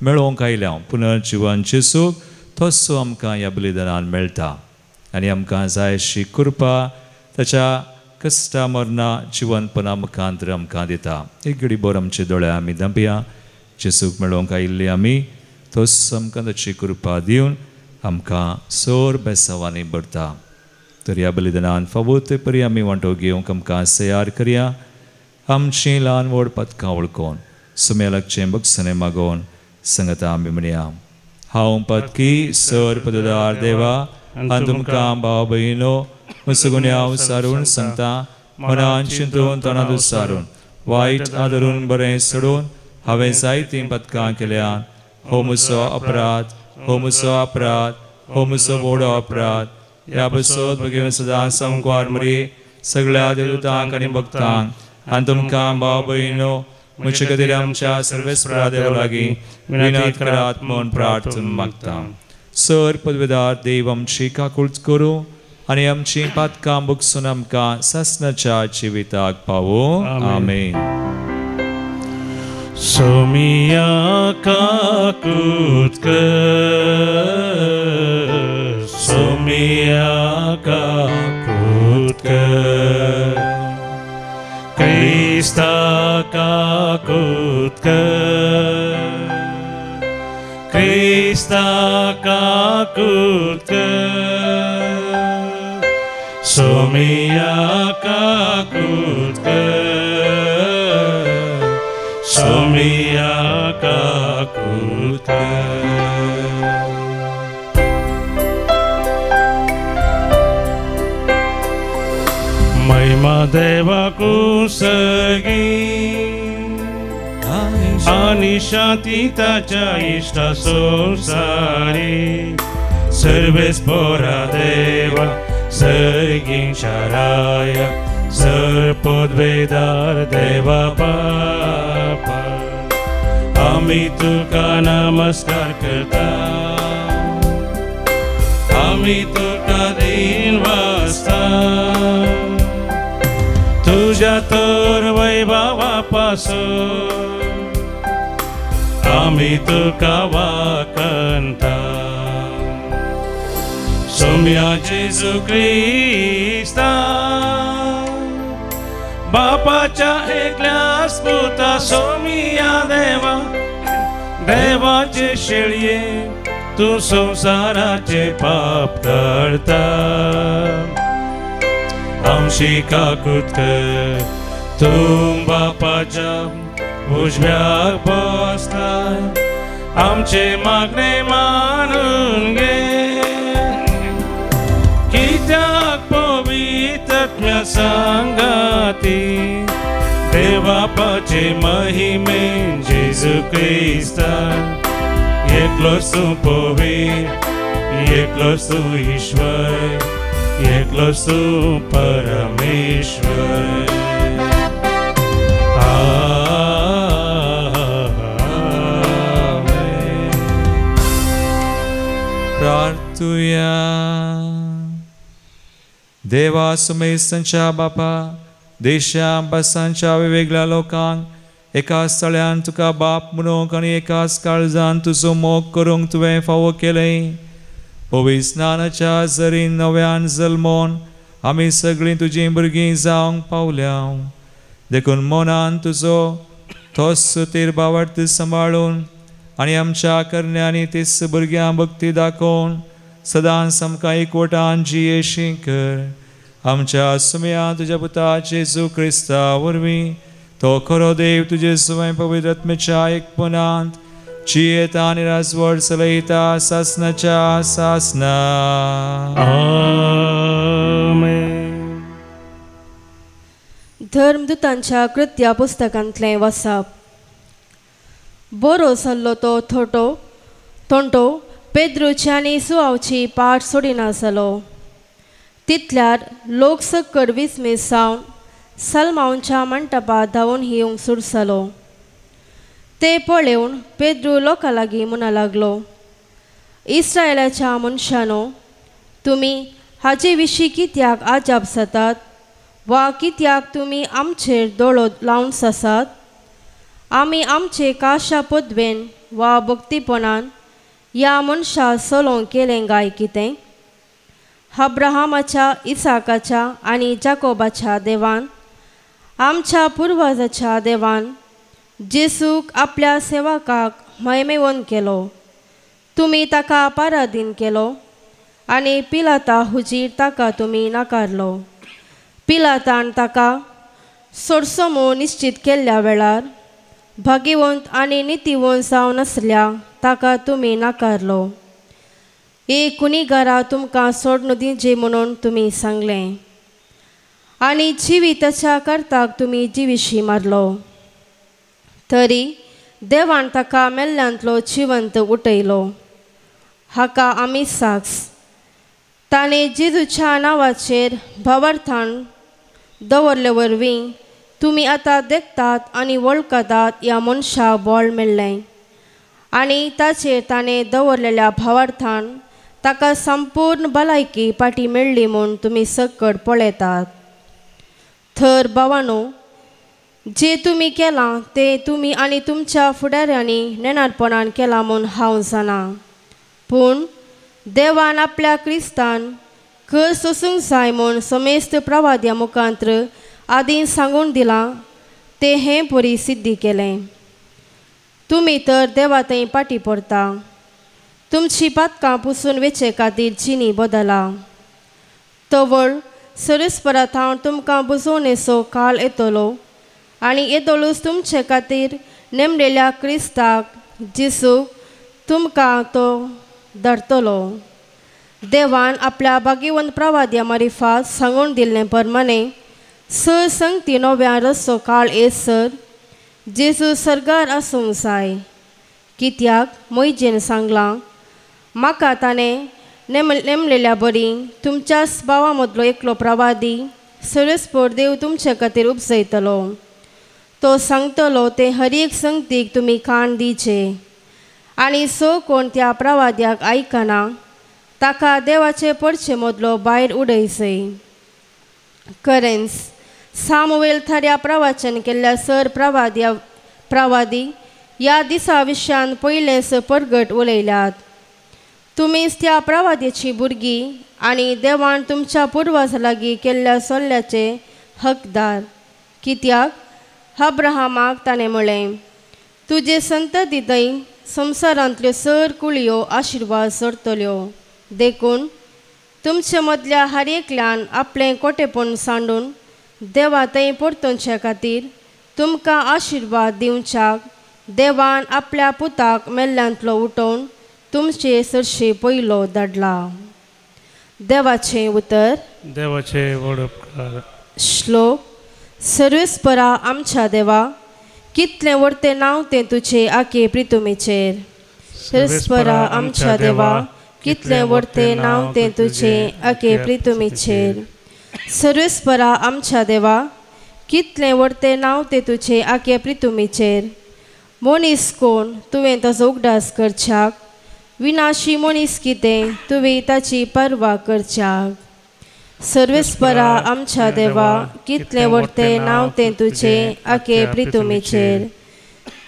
मेळोवंक आयल्या पुनर्जीवन जेजूक तसो आमकां ह्या बलिदानान मेळटा आनी आमकां जाय अशी कृपा ताच्या कश्टा मरणा जिवनपणा मुखांतर आमकां दिता एक घडी बोर आमचे दोळे आमी धांपया जेजूक मेळोवंक आयिल्ले आमी तसो आमकां ताची कृपा दिवन आमकां सोर बेसांवांनी भरता तर ह्या बलिदानान फावो ते परी आमी वांटो घेवंक आमकां तयार करया आमची ल्हान व्हड पथकां वळखून सुमेलाकचें बक्षणें मागोवन संगता आमी म्हणया हांव पत्की सर पददार देवा आनी तुमकां भाव भयणो मुसगुण्या उसारून सांगता मनान चिंतून तोंडांत उसारून वायट आदरून बरें सोडून हांवें जायतीं पथकां केल्यान हो म्हजो अपराध हो म्हजो अपराध हो म्हजो व्हडो अपराध ह्या बसोत बेगीन सदां संकवार मरी सगळ्या देवतांक आनी भक्तांक आनी तुमकां भाव भयणो म्हजे खातीर आमच्या सर्वेस्परा देवा लागीं विनंती करात म्हूण प्रार्थना मागता सर पदवेदार देव आमची काकूळट करूं आनी आमची पातकां बगसून आमकां सासणाच्या जिविताक पावो आमेन सोमिया काकूळट कर सोमिया काकूळट कर Krista काकूळट कर Krista काकूळट कर सोमिया काकूळट कर सोमिया काकूळट कर महिमा देवा कुसगी आणि शांती ताच्या इष्टा संसारी सर्वेस्परा देवा सर्गीं शाराय सर्पद्वेदार देवा बापा आम्ही तुका नमस्कार करता आम्ही तुका दिन वाजता तुझ्या तर वैभवापासून आम्ही तुका वाकंता सोम्या जेजू क्रिस्ता बापाच्या एकल्याच पुता सोमिया देवा देवाचे शेळये तू संसाराचे पाप करता आमची काकूत तू बापाच्या उजव्याक बसलाय आमचे मागणे मानून घे कित्याक पवित्र संगाती देवापाचे महिमे जेजू क्रिस्ता एकलोच तू पवित्र एकलोच तू ईश्वर एकलोच तू परमेश्वर प्रार्थुया देवा सुमेसांच्या बापा देशा बसांच्या वेगवेगळ्या लोकांक एकाच स्थळ्यान तुका बाप म्हणूंक आनी एकाच काळजान तुजो मोग करूंक तुवें फावो केलें पवित्र स्नानाच्या जरीन नव्यान जल्मोन आमी सगळीं तुजीं भुरगीं जावंक पावल्या देखून मनान तुजो तोच सुतीर भावार्थ सांबाळून आनी आमच्या करण्यांनी तीस भुरग्यां भक्ती दाखोवन सदांच आमकां एकवटान जियेशी कर आमच्या सुमया तुज्या पुता जेजू क्रिस्ता वरवीं तो खरो देव तुजे स्वयं पवित्र आत्म्याच्या एकपणांत जियेता आनी राजवट चलयता सासनाच्या सासना आमेन. धर्मदूतांच्या कृत्या पुस्तकांतलें वाचप. बरो सल्लो तो तोंटो पेद्रूची आनी सुवावची पाट सोडिनासलो तितल्यार लोक सकट विस्मीस जावन सलमांच्या मंटपात धांवून येवंक सुरसलो ते पळोवन पेद्रू लोकां लागीं म्हणा लागलो इस्रायेलाच्या मनशानो तुमी हाचे विशीं कित्याक आजाप जातात वा कित्याक तुमी आमचेर दोळो लावन आसात आमी आमचे काशा पदवेन वा भक्तीपणान ह्या मनशा सोलोवंक केलें गाय कितें अब्राहामाच्या इसाकाच्या आनी जाकोबाच्या देवान आमच्या पुर्वजाच्या देवान जेसूक आपल्या सेवकाक महिमेवन केलो तुमी ताका पराधीन केलो आनी पिलाता हुजीर ताका तुमी नाकारलो पिलातान ताका सोडसमो निश्चित केल्ल्या वेळार भाग्यवंत आनी नितीवंत जावन आसल्या ताका तुमी नाकारलो एक गुन्हेगारा तुमकां सोडून दिवचे म्हणून तुमी सांगलें आनी जिविताच्या करताक तुमी जिविशी मारलो तरी देवान ताका मेल्ल्यांतलो जिवंत उठयलो हाका आमी साक्ष ताणें जेजूच्या नांवाचेर भावार्थान दवरले वरवीं तुमी आतां देखतात आनी वळखतात ह्या मनशाक बळ मेळ्ळें आनी ताचेर ताणें दवरलेल्या भावार्थान ताका संपूर्ण भलायकी पाटी मेळ्ळी म्हूण तुमी सकट पळयतात तर भावानो जे तुमी केलां तें तुमी आनी तुमच्या फुडाऱ्यांनी नेणारपणान केलां म्हूण हांव जाणा पूण देवान आपल्या क्रिस्तान घर सोसूंक जाय म्हूण समेस्त प्रवाद्या मुखांत्र आदीं सांगून दिलां तें हें बरी सिद्धी केलें तुमी तर देवा थंय पाटी पडटा तुमची पातकां पुसून वेचे खातीर जिनी बदला तवळ सरस्परात हांव तुमकां बुजोवन येसो काळ येतलो आनी येतलोच तुमचे खातीर नेमलेल्या क्रिस्ताक जेसूक तुमकां तो धरतलो देवान आपल्या भाग्यवंत प्रवाद्या मारिफात सांगून दिल्ले प्रमाणे संगती नव्या रस्तो काळ येसर जेजू सर्गार आसूंक जाय कित्याक मोयजेन सांगलां म्हाका ताणें नेमलेल्या बरी तुमच्याच भावा मदलो एकलो प्रवादी सरस्पोर देव तुमचे खातीर उपजयतलो तो सांगतलो ते हर एक संगतीक तुमी कान दिचे आनी कोण त्या प्रवाद्याक आयकना ताका देवाचे पडचे मदलो भायर उडयचय करेन्स सामुवेल थऱ्या प्रवचन केल्ल्या सर प्रवादी ह्या दिसा विशयान पयलेंच परगट उलयल्यात तुमीच त्या प्रवादीची भुरगीं आनी देवान तुमच्या पुर्वजां लागीं केल्ल्या सल्ल्याचे हकदार. कित्याक अब्राहमाक ताणें म्हळें, तुजे संतती थंय संवसारांतल्यो सर कुळयो आशिर्वाद सरतल्यो. देखून तुमचे मदल्या हर एकल्यान आपलें कोटेपण सांडून देवा थंय परतोवचे खातीर तुमकां आशिर्वाद दिवच्याक देवान आपल्या पुताक मेल्ल्यांतलो उठोवन तुमचे सरशी पयलो धाडला. देवाचें उतर. देवाचे व्हड उपकार. श्लोक. सर्वेस्परा आमच्या देवा, कितलें व्हडतें नांव तें तुजे आखे प्रितुमेचेर. सर्वेस्परा आमच्या देवा, कितलें व्हडतें नांव तें तुजे आखे प्रितुमेचेर. सर्वेस्परा आमच्या देवा, कितलें व्हडतें नांव तें तुजे आखे प्रितुमेचेर. मनीस कोण तुवें ताचो उगडास करच्याक, विनाशी मनीस कितें तुवें ताची पर्वा करच्याक. सर्वेस्परा आमच्या देवा, कितलें व्हडतें नांव तें तुजे आखे प्रितुमेचेर.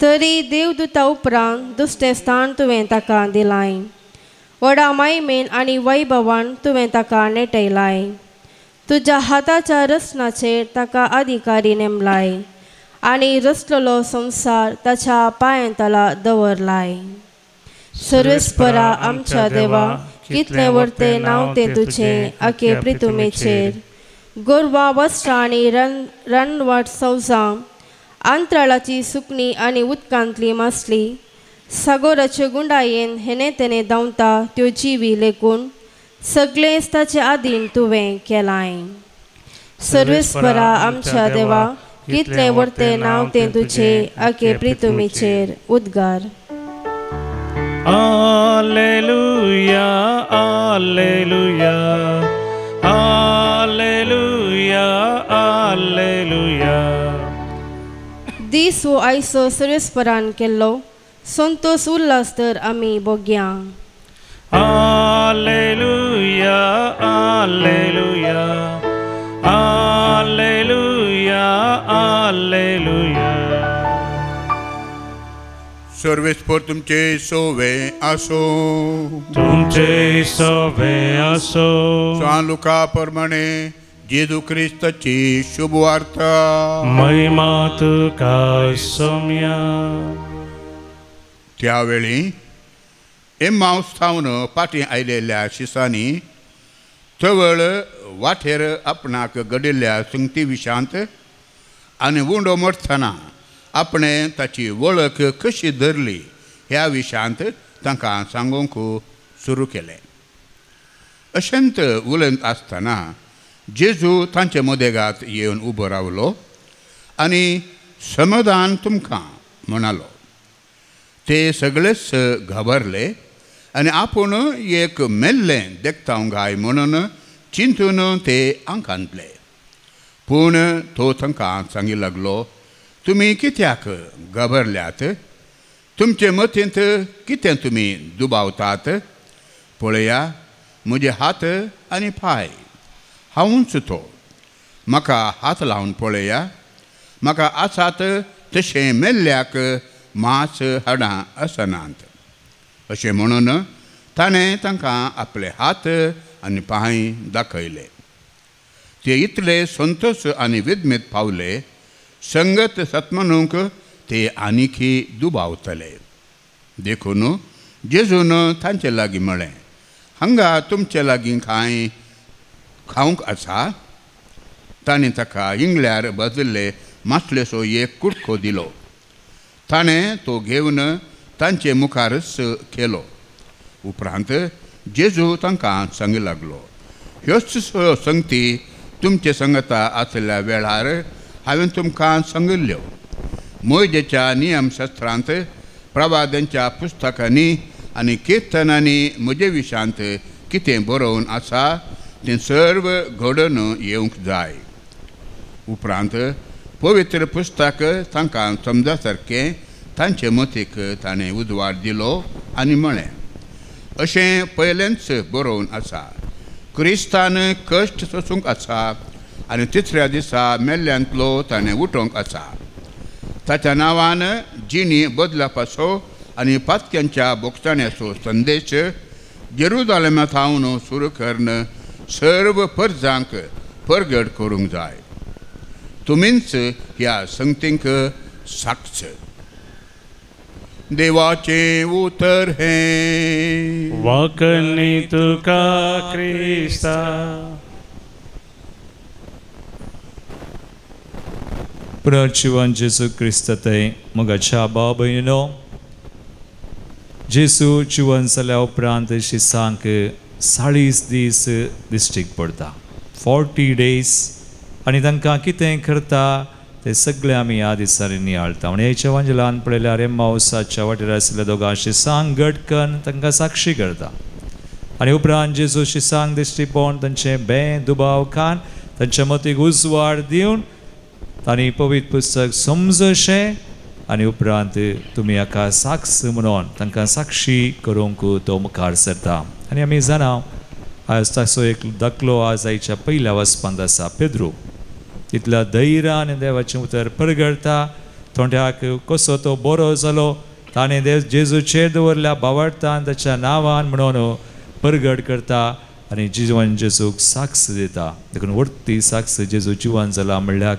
तरी देवदूता उपरांत दुसरें स्थान तुवें ताका दिलाय. व्हडा मायमेन आनी वैभवान तुवें ताका नेटयलाय. तुज्या हाताच्या रचनाचेर ताका अधिकारी नेमलाय आनी रचलेलो संवसार ताच्या पांयांतला दवरलाय. सर्वेस्परा आमच्या देवा, कितलें व्हडतें नांव तें तुजें आखे प्रितुमेचेर. गोरवां वस्त्रां आनी रानवट सौजां, अंतराळाची सुकणी आनी उदकांतली मासली, सागराचे गुंडायेन हेने तेने धांवता त्यो जिवी लेकून सगळेंच ताचे आदीन तुवें केलाय. सर्वेस्परा आमच्या देवा, कितलें व्हडतें नांव तें तुजें आखे प्रितुमेचेर. उद्गार. Alleluia, Alleluia, Alleluia, Alleluia. दीस हो आयचो सर्वेस्परान केल्लो संतोष उल्हास तर आमी भोग्या. Alleluia, Alleluia, Alleluia, Alleluia. सर्वेस्पर तुमचे सोवे आसो. तुमचे सोवे आसो. स्वान लुका प्रमाणे जेजू क्रिस्ताची शुभ वार्ता. महिमा तुका सौम्या. त्यावेळी एम्माऊस थावन पाटी आयलेल्या शिसांनी चवळ वाटेर आपणाक घडिल्ल्या संगती विशांत आनी उंडो मरतना आपणें ताची वळख कशी धरली ह्या विशांत तांकां सांगूंक सुरू केलें. अशेंत उलयत आसतना जेजू तांचे मदेगांत येवन उबो रावलो आनी समाधान तुमकां म्हणालो. ते सगळेच घाबरले आनी आपूण एक मेल्लें देखतां गाय म्हणून चिंतून ते आंकांतले. पूण तो तांकां सांगी लागलो, तुमी कित्याक घाबरल्यात? तुमचे मतींत कितें तुमी दुबावतात? पळया, म्हजे हात आनी पांय, हांवूच तो. म्हाका हात लावन पळया. म्हाका आसात तशें मेल्ल्याक मांस हाडां आसनात. अशें म्हणून ताणें तांकां आपले हात आनी पांय दाखयले. ते इतले संतोश आनी विद्मेत पावले, संगत सत्मनूक ते आनीकी दुबावतले. देखून जेजून तांचे लागीं म्हळें, हांगा तुमचे लागीं कांय खावंक आसा? ताणें ताका इंगल्यार भाजिल्ले मासलेसो एक कुडको दिलो. ताणें तो घेवन तांचे मुखारच केलो. उपरांत जेजू तांकां सांगूं लागलो, ह्योच संगती तुमचे संगता आसल्या वेळार हांवें तुमकां सांगिल्ल्यो. मोइजेच्या नियमशास्त्रांत, प्रवाद्यांच्या पुस्तकांनी आनी किर्तनांनी म्हजे विशांत कितें बरोवन आसा तें सर्व घडोवन येवंक जाय. उपरांत पवित्र पुस्तक तांकां समजा सारकें तांचे मतीक ताणें उजवाड दिलो आनी म्हळें, अशें पयलेंच बरोवन आसा, क्रिस्तान कश्ट सोसूंक आसा आनी तिसऱ्या दिसा मेल्ल्यांतलो ताणें उठोवंक आसा. ताच्या नांवान जिणी बदला पासो आनी पातक्यांच्या बोगताण्याचो संदेश जेरुजालेमांत सुरू कर्ण सर्व परजांक परगट करूंक जाय. तुमीच ह्या संगतींक साक्ष. देवाचे उतर हे वाकणी तुका क्रिस्ता. प्रचिवन जेसू क्रिस्तते मोगाच्या भाव भयणीनो, जेसू चिवन जाल्या उपरांत शिसांक 40 दीस दिश्टीक पडटा, 40 days. आनी तांकां कितें करता ते सगळे आमी ह्या दिसांनी नियाळटा. आनी हेच्या वांजेलान पळयल्यार एम्माउसाच्या वाटेर आशिल्ल्या दोगां शिसांक घटकन तांकां साक्षी करता. आनी उपरांत जेसू शिसांक दिश्टी पडोवन तांचें बें दुबाव खान तांच्या मतीक उजवाड दिवन तांणी पवित्र पुस्तक समजशें आनी उपरांत तुमी हाका साक्ष म्हणून तांकां साक्षी करूंक तो मुखार सरता. आनी आमी जाणा आज ताचो एक दाखलो आज आयच्या पयल्या वचपांत आसा. पेद्रू तितल्या धैर्यान देवाचें उतर परगडटा. थोड्याक कसो तो बरो जालो ताणें जेजूचेर दवरल्या भावार्थान ताच्या नांवान म्हणून परगड करता आनी जिवन जेजूक साक्ष दिता. देखून व्हडती साक्ष जेजू जिवन जाला म्हणल्यार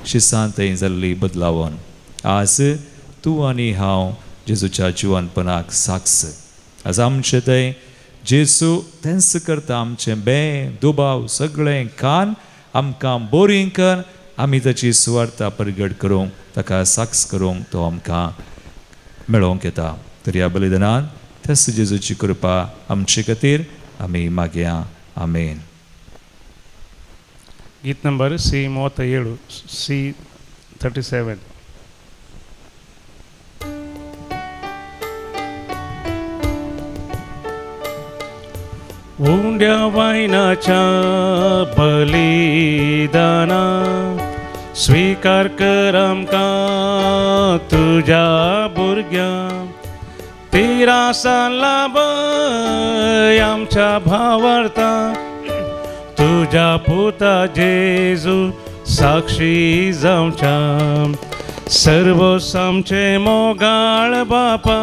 शिसांतय जाल्ली बदलावन. आज तूं आनी हांव जेजूच्या जिवनपणाक साक्ष. आज आमचें थंय जेजू तेंच करता. आमचें बें दुबाव सगळें खान आमकां बोरीं कर. आमी ताची सुवार्ता परगट करूंक ताका साक्ष करूंक तो आमकां मेळोवंक येता. तर ह्या बलिदानान तेच जेजूची कृपा आमचे खातीर आमी मागया. आमेन. गीत नंबर C37, C37. उंड्या वायनाच्या बलिदाना स्वीकार कर आमकां तुज्या भुरग्यां. तिरासा लाभय आमच्या भावार्था तुज्या पुता जेजू साक्षी जावच्या. सर्वोस आमचे मोगाळ बापा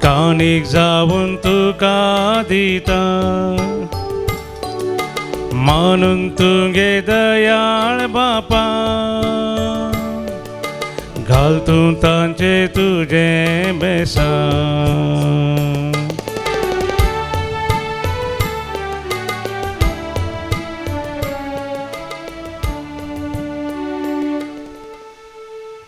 कानीक जावन तुका दिता. मानून तुगे दयाळ बापा घाल तूं तांचे तुजे बेसान.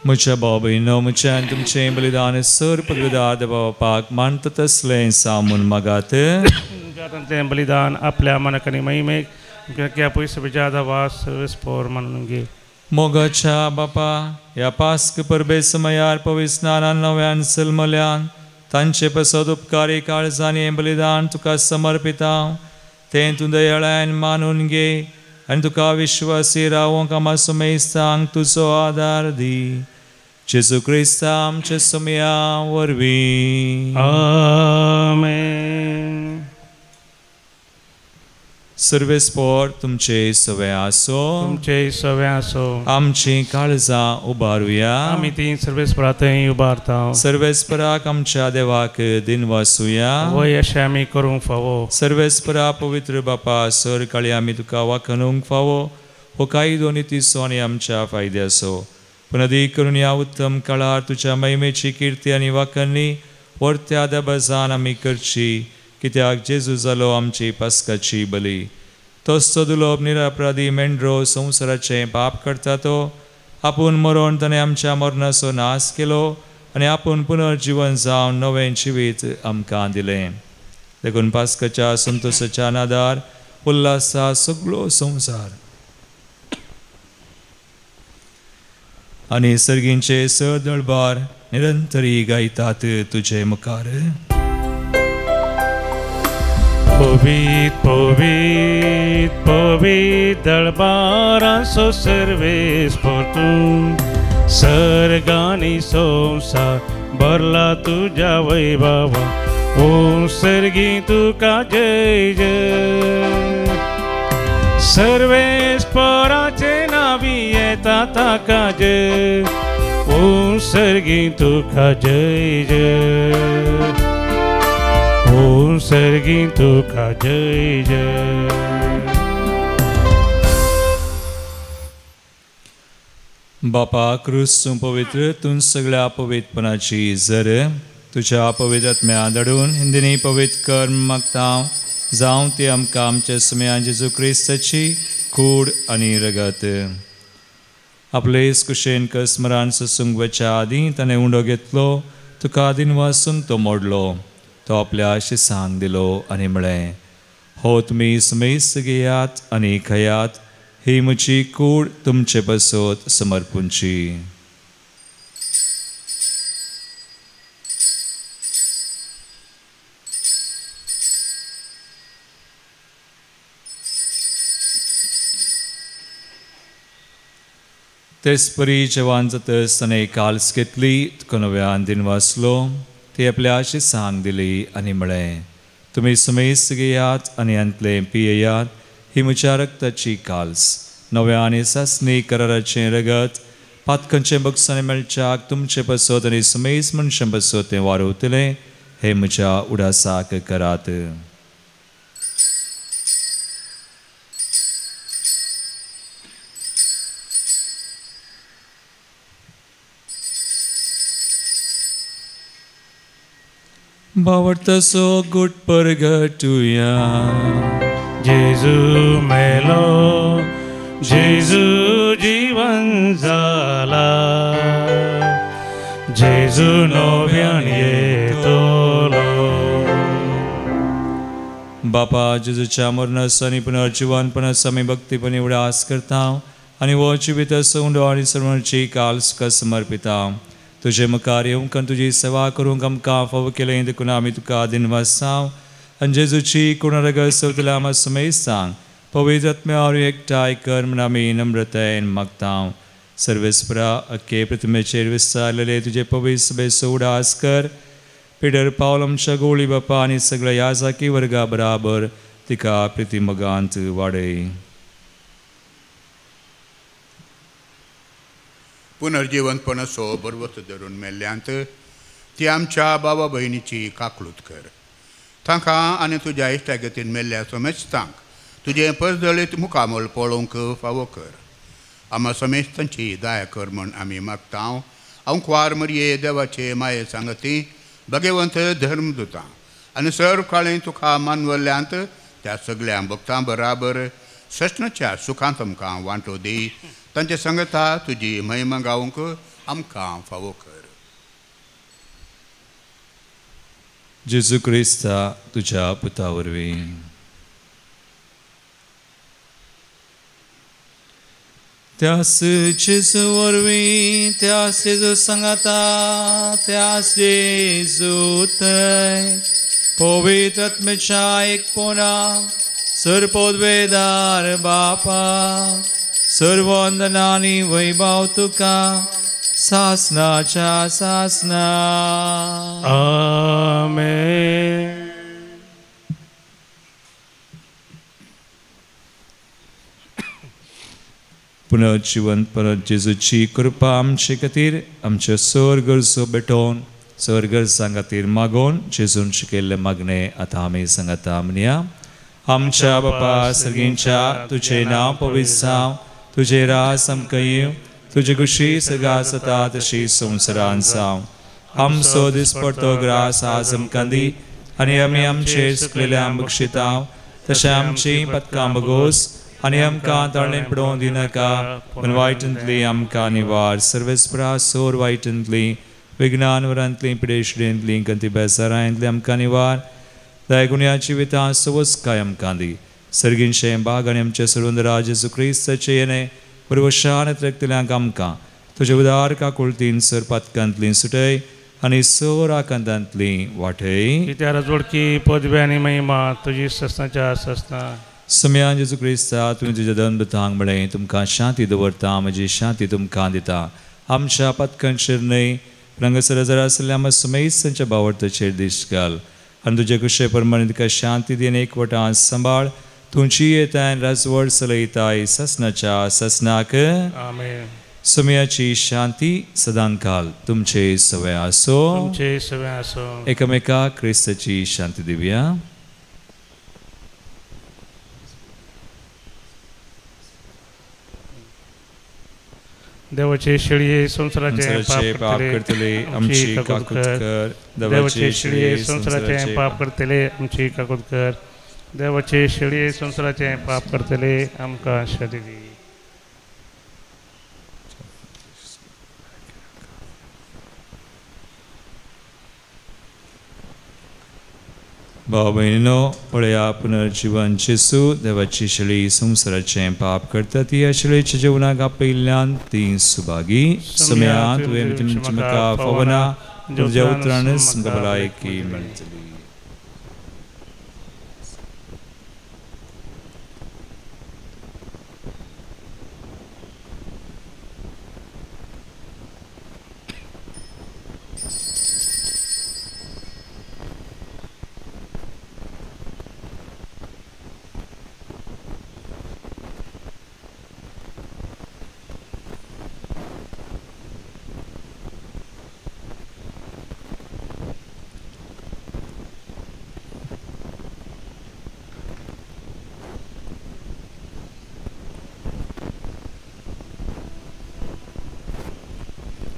म्हज्या भाव भयणो, म्हज्यान तुमचें बलिदान सर पगडाद पावपाक मानता तसलें सामून मागात. तें बलिदान आपल्या मनाक आनी महिमेक क्या पयस बेजाद वास स्पोर म्हणून घे. मोगाच्या बापा, ह्या पास्क परबे समयार पवित्र स्नानान नव्यान सलमल्यान तांचे पसत उपकारी काळजान हें बलिदान तुका समर्पिता. तें तूं दयाळान मानून घे आनी तुका विश्वासी रावोंक आमा सुमेस्तांक तुजो आदार दी. जेजू क्रिस्ता आमचे सुमया वरवीं. आमेन. सर्वेस्पोर तुमचे सवे आसो. तुमचे सवे आसो. आमची काळजां उबारुया. आमी ती सर्वेस्परांतय उबारता. सर्वेस्पराक आमच्या देवाक दिन वासुया. वय अशें आमी करूंक फावो. सर्वेस्परा पवित्र बापा सर काळी आमी तुका वाखणूंक फावो. हो कायदो नितीसो आनी आमच्या फायद्याचो. पूण अदीक करून ह्या उत्तम काळार तुज्या महिमेची किर्ती आनी वाखणी वर्त्या दबाजान आमी करची. कित्याक जेजू जालो आमची पास्काची बली. तोच तो दुलोब निरापराधी मेंढरो संवसाराचें पाप करता तो. आपूण मरोन ताणें आमच्या मरणाचो नाश केलो आनी आपूण पुनर्जीवन जावन नवें जिवीत आमकां दिलें. देखून पास्काच्या संतोशाच्या नादार उल्हासा सगळो संवसार आनी सर्गींचे स दळबार निरंतरी गायतात तुजे मुखार. पवित पवित पवित दळबारांचो सर्वेस्पोर तूं. सर्गांनी संवसार भरला तुज्या वैभवा. ओ सर्गी तुका जय जय. सर्वेस्पराचे नावी येता ताका जय. ओ सर्गी तुका जय जय. हो सर्गी तुका जय जय. बापा क्रिस्तू पवित्र तूं सगळ्या पवित्रपणाची जर तुझ्या पवित्र आत्म्या धाडून हिंदिनी पवित्र कर मागता जावं ती आमकां आमच्या सुम्या जेजू क्रिस्ताची कूड आनी रगत. आपले कुशेन स्मरण ससूंक वच्या आदीं ताणें उंडो घेतलो, तुका आदीन वासून तो मोडलो, तो आपल्या शिसांक दिलो आनी म्हळें, हो तुमी सुमेस्त घेयात आनी खयात, ही म्हजी कूड तुमचे बसोत समर्पूंची. तेच परी जेवण जातस ताणें काल्स घेतली, तुका नव्यान दिन वाचलो, ती आपल्या शिसांक दिली आनी म्हळें, तुमी सुमेस्त घेयात आनी अंतले पियेयात, ही म्हज्या रक्ताची काल्स, नव्या आनी सासणी कराराचें रगत, पातकांचें बक्षांनी मेळच्याक तुमचे बसोत आनी सुमेस्त मनशां बसोत तें वारोवतलें, हे म्हज्या उडासाक करात. बावडतसो गुट परगटुया. जेजू मेलो, जेजू जीवन जाला, जेजू नव्यान येतलो. बापा जेजूच्या मरणाचो आनी पुनर्जिवानपणाचो आमी भक्तीपणी उडास करता आनी हो जिविताचो उंडो आनी सर्वांची काल्स तुका समर्पिता. तुजे मुखार येवंक आनी तुजी सेवा करूंक आमकां फावो केलें देखून आमी तुका आदीन वाचसांव आनी जेजूची कुणरगत सवतल्या आमा सुमेस्तांक पवित्र आत्म्यावर एकठांय कर म्हूण आमी नम्रतायेन मागता. सर्वेस्परा अख्खे पृथ्वीचेर विस्तारलेले तुजे पवित्र सभेचो उडास कर. पिडर पावल आमच्या गोळी बापा आनी सगळ्या याजाकी वर्गा बराबर तिका प्रितीमगांत वाडय. पुनर्जीवनपणाचो बरवत धरून मेल्ल्यांत ती आमच्या बाबा भयणीची काकलूत कर. तांकां आनी तुज्या इश्टागतीन मेल्ल्या समेस्तांक तुजें परजळीत मुखामोल पळोवंक फावो कर. आमा समेस्तांची दया कर म्हूण आमी मागता. हांव कुंवार मरये देवाचे माये सांगती भगवंत धर्मदुतां आनी सर्व काळी तुका मानवल्ल्यांत त्या सगळ्या भक्तां बराबर सष्णाच्या सुखांत आमकां वांटो दी. तांचे संगता तुजी महिमा गावंक आमकां फावो कर. जेजू क्रिस्ता तुज्या पुता वरवीं त्यास जेजू वरवीं त्यास जेजू सांगाता त्यास जेजू थंय पवित्र आत्म्याच्या एकपणा सर्पोद्वेदार बापा सर्व वंदनानी वैभव तुका सासनाच्या सासना. आमेन. पुनर्जीवन परत जेजूची कृपा आमचे खातीर आमचे सर गरजो भेटोवन सर गरजां खातीर मागोवन जेजून शिकयल्ले मागणे आतां आमी सांगता म्हणया. आमच्या बापा सर्गींच्या तुझे नांव पवित्र जावं, तुझे रास आमकां येवं, तुजी खुशी सगळा जाता तशी संवसारांत जावं. आमचो दिसपडटो ग्रास आज आमकां दी आनी आमी आमचेर चुकलेल्यांक बक्षिता तशें आमची पथकां बगोस आनी आमकां ताळणेन पडोवंक दिनाका पूण वायटांतली आमकां निवार. सर्वेस्परा सोर वायटांतली विज्ञान वरांतली पिडेशिडेंतली गंती बेजारांतली आमकां निवार. दयागुण्याची वितां सवस काय आमकां दी. सर्गींचे बाग आनी आमचे सर्वंदरा जेजू क्रिस्ताचे येणे परवशान रक्तल्यांक आमकां तुजे उदार काकुळतीन सर पातकांतली सुटय आनी सोर आकांतांतली वाटय. कित्याक जोडकी पदवी आनी महिमा तुजी सस्ताच्या सस्ता. सम्यान जेजू क्रिस्ता तुवें तुज्या दनबतांक म्हळें तुमकां शांती दवरता म्हजी शांती तुमकां दिता. आमच्या पथकांचेर न्हय रंगसर जर आसल्या आमच्या सुमेस्तांच्या बावडताचेर दिश्ट घाल आनी तुजे कुशे प्रमाणे तुका शांती दिवन एकवटां सांबाळ. तुमची येताय राजवड चलयताय ससनाच्या ससनाक. आमेन. समयाची शांती सदांकाल तुमचे सवय आसो. तुमचे सगळे असो. एकमेकाक क्रिस्ताची शांती दिवया. देवाचे शेळये संसाराचे पाप करतले आमची काकूत कर. देवाचे शेळये संसाराचे पाप करतले आमची काकूत कर. देवाचे शेळये संसाराचे पाप करतले आमकां शांती दी. भाव बहिणीनो, पळया पुनर्जीवन जेसू देवाची शेळी संसाराचे पाप करता ती ह्या शेळयेच्या जेवणाक आपयिल्ल्यान ती सुभागी. समयांत तुवें म्हाका फवना तुज्या उतरानच म्हाका भलायकी मेळटली.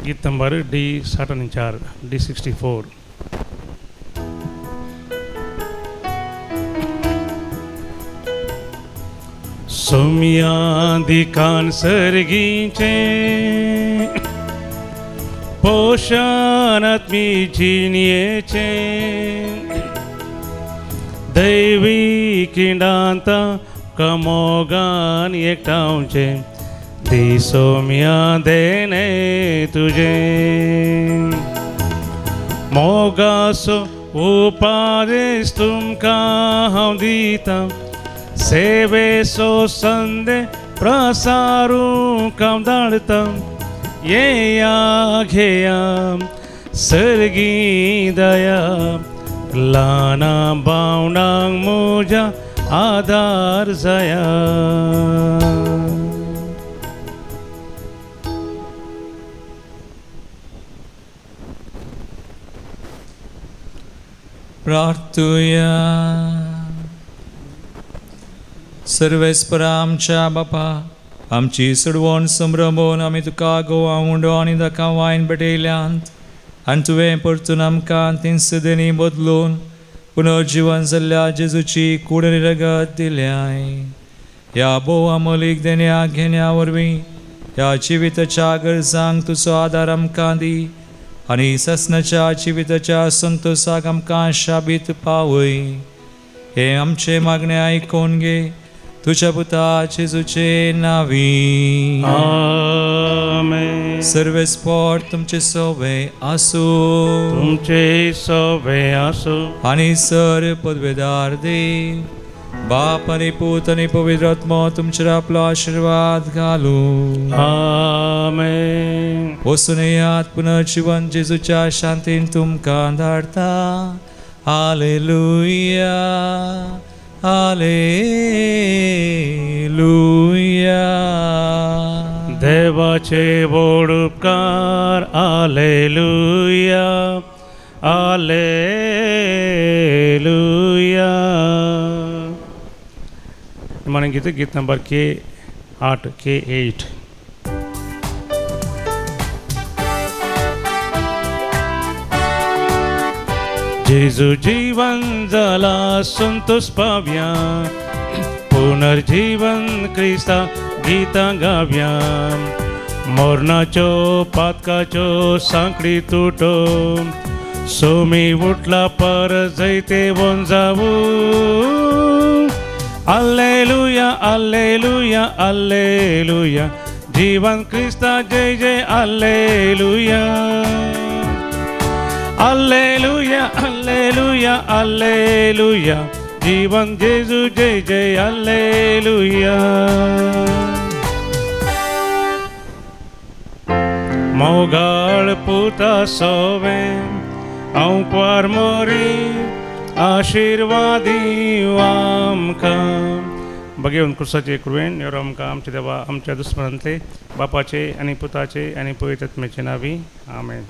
गीत नंबर D64 D64. सोम्यादिकान सर्गीचे पोषणात्मी जिणयेचे दैवी किंडांता कमोगान एकटावचे ती सोम्या देणे तुझे मोगासो उपादेश तुमकां हांव दिता सेवेसो संदे प्रसारूंक हांव धाडटा येया घेया सर्गी दया ल्हाना भावंडांक म्हज्या आदार जाया. प्रार्थुया. सर्वेस्परा आमच्या बापा, आमची सडवण संभ्रमोन आमी तुका गोवा उंडो आनी ताका वायन भेटयल्यांत आनी तुवें परतून आमकां तीन सदेनी बदलून पुनर्जीवन जाल्ल्या जेजूची कुडणी रगत दिल्याय. ह्या भोव अमोलीक देण्याक घेण्या वरवीं ह्या जिविताच्या गरजांक तुजो आदार आमकां दी आनी ससनाच्या जिविताच्या संतोषाक आमकां शाबीत पावय. हे आमचे मागणे आयकून घे तुझ्या पुता जेजूचे नावी. आमेन. सर्वेस्पोर तुमचे सोबे आसो. तुमचे सोबे आसो. आनी सर पदवेदार देव बाप आनी पूत आनी पवित्र आत्मा तुमचेर आपलो आशीर्वाद घालू. आमेन. वचून येयात पुनर्जीवन जेजूच्या शांतीन तुमकां धाडटा. Hallelujah hallelujah. देवाचे व्हड उपकार. Hallelujah hallelujah. निमाणे गीत नंबर K8 K8. जेजू जीवन जाला संतोष पावया पुनर्जीवन क्रिस्ता गीतां गावया. मोरणाच्यो पातकाच्यो सांकडी तुटो सोमी उठला पर जैते वन जावू. alleluia alleluia alleluia. जीवन क्रिस्ता जय जय alleluia alleluia alleluia alleluia. जीवन जेजू जय जय alleluia. मोगाळ पुता सोवे हांव पार मोरी आशीर्वादी आमकां बघेवन क्रुसाचे कृपेन निवरो आमकां आमचे देवा आमच्या दुस्मनांतले बापाचे आनी पुताचे आनी पवित्र आत्म्याचे नावी आमेन.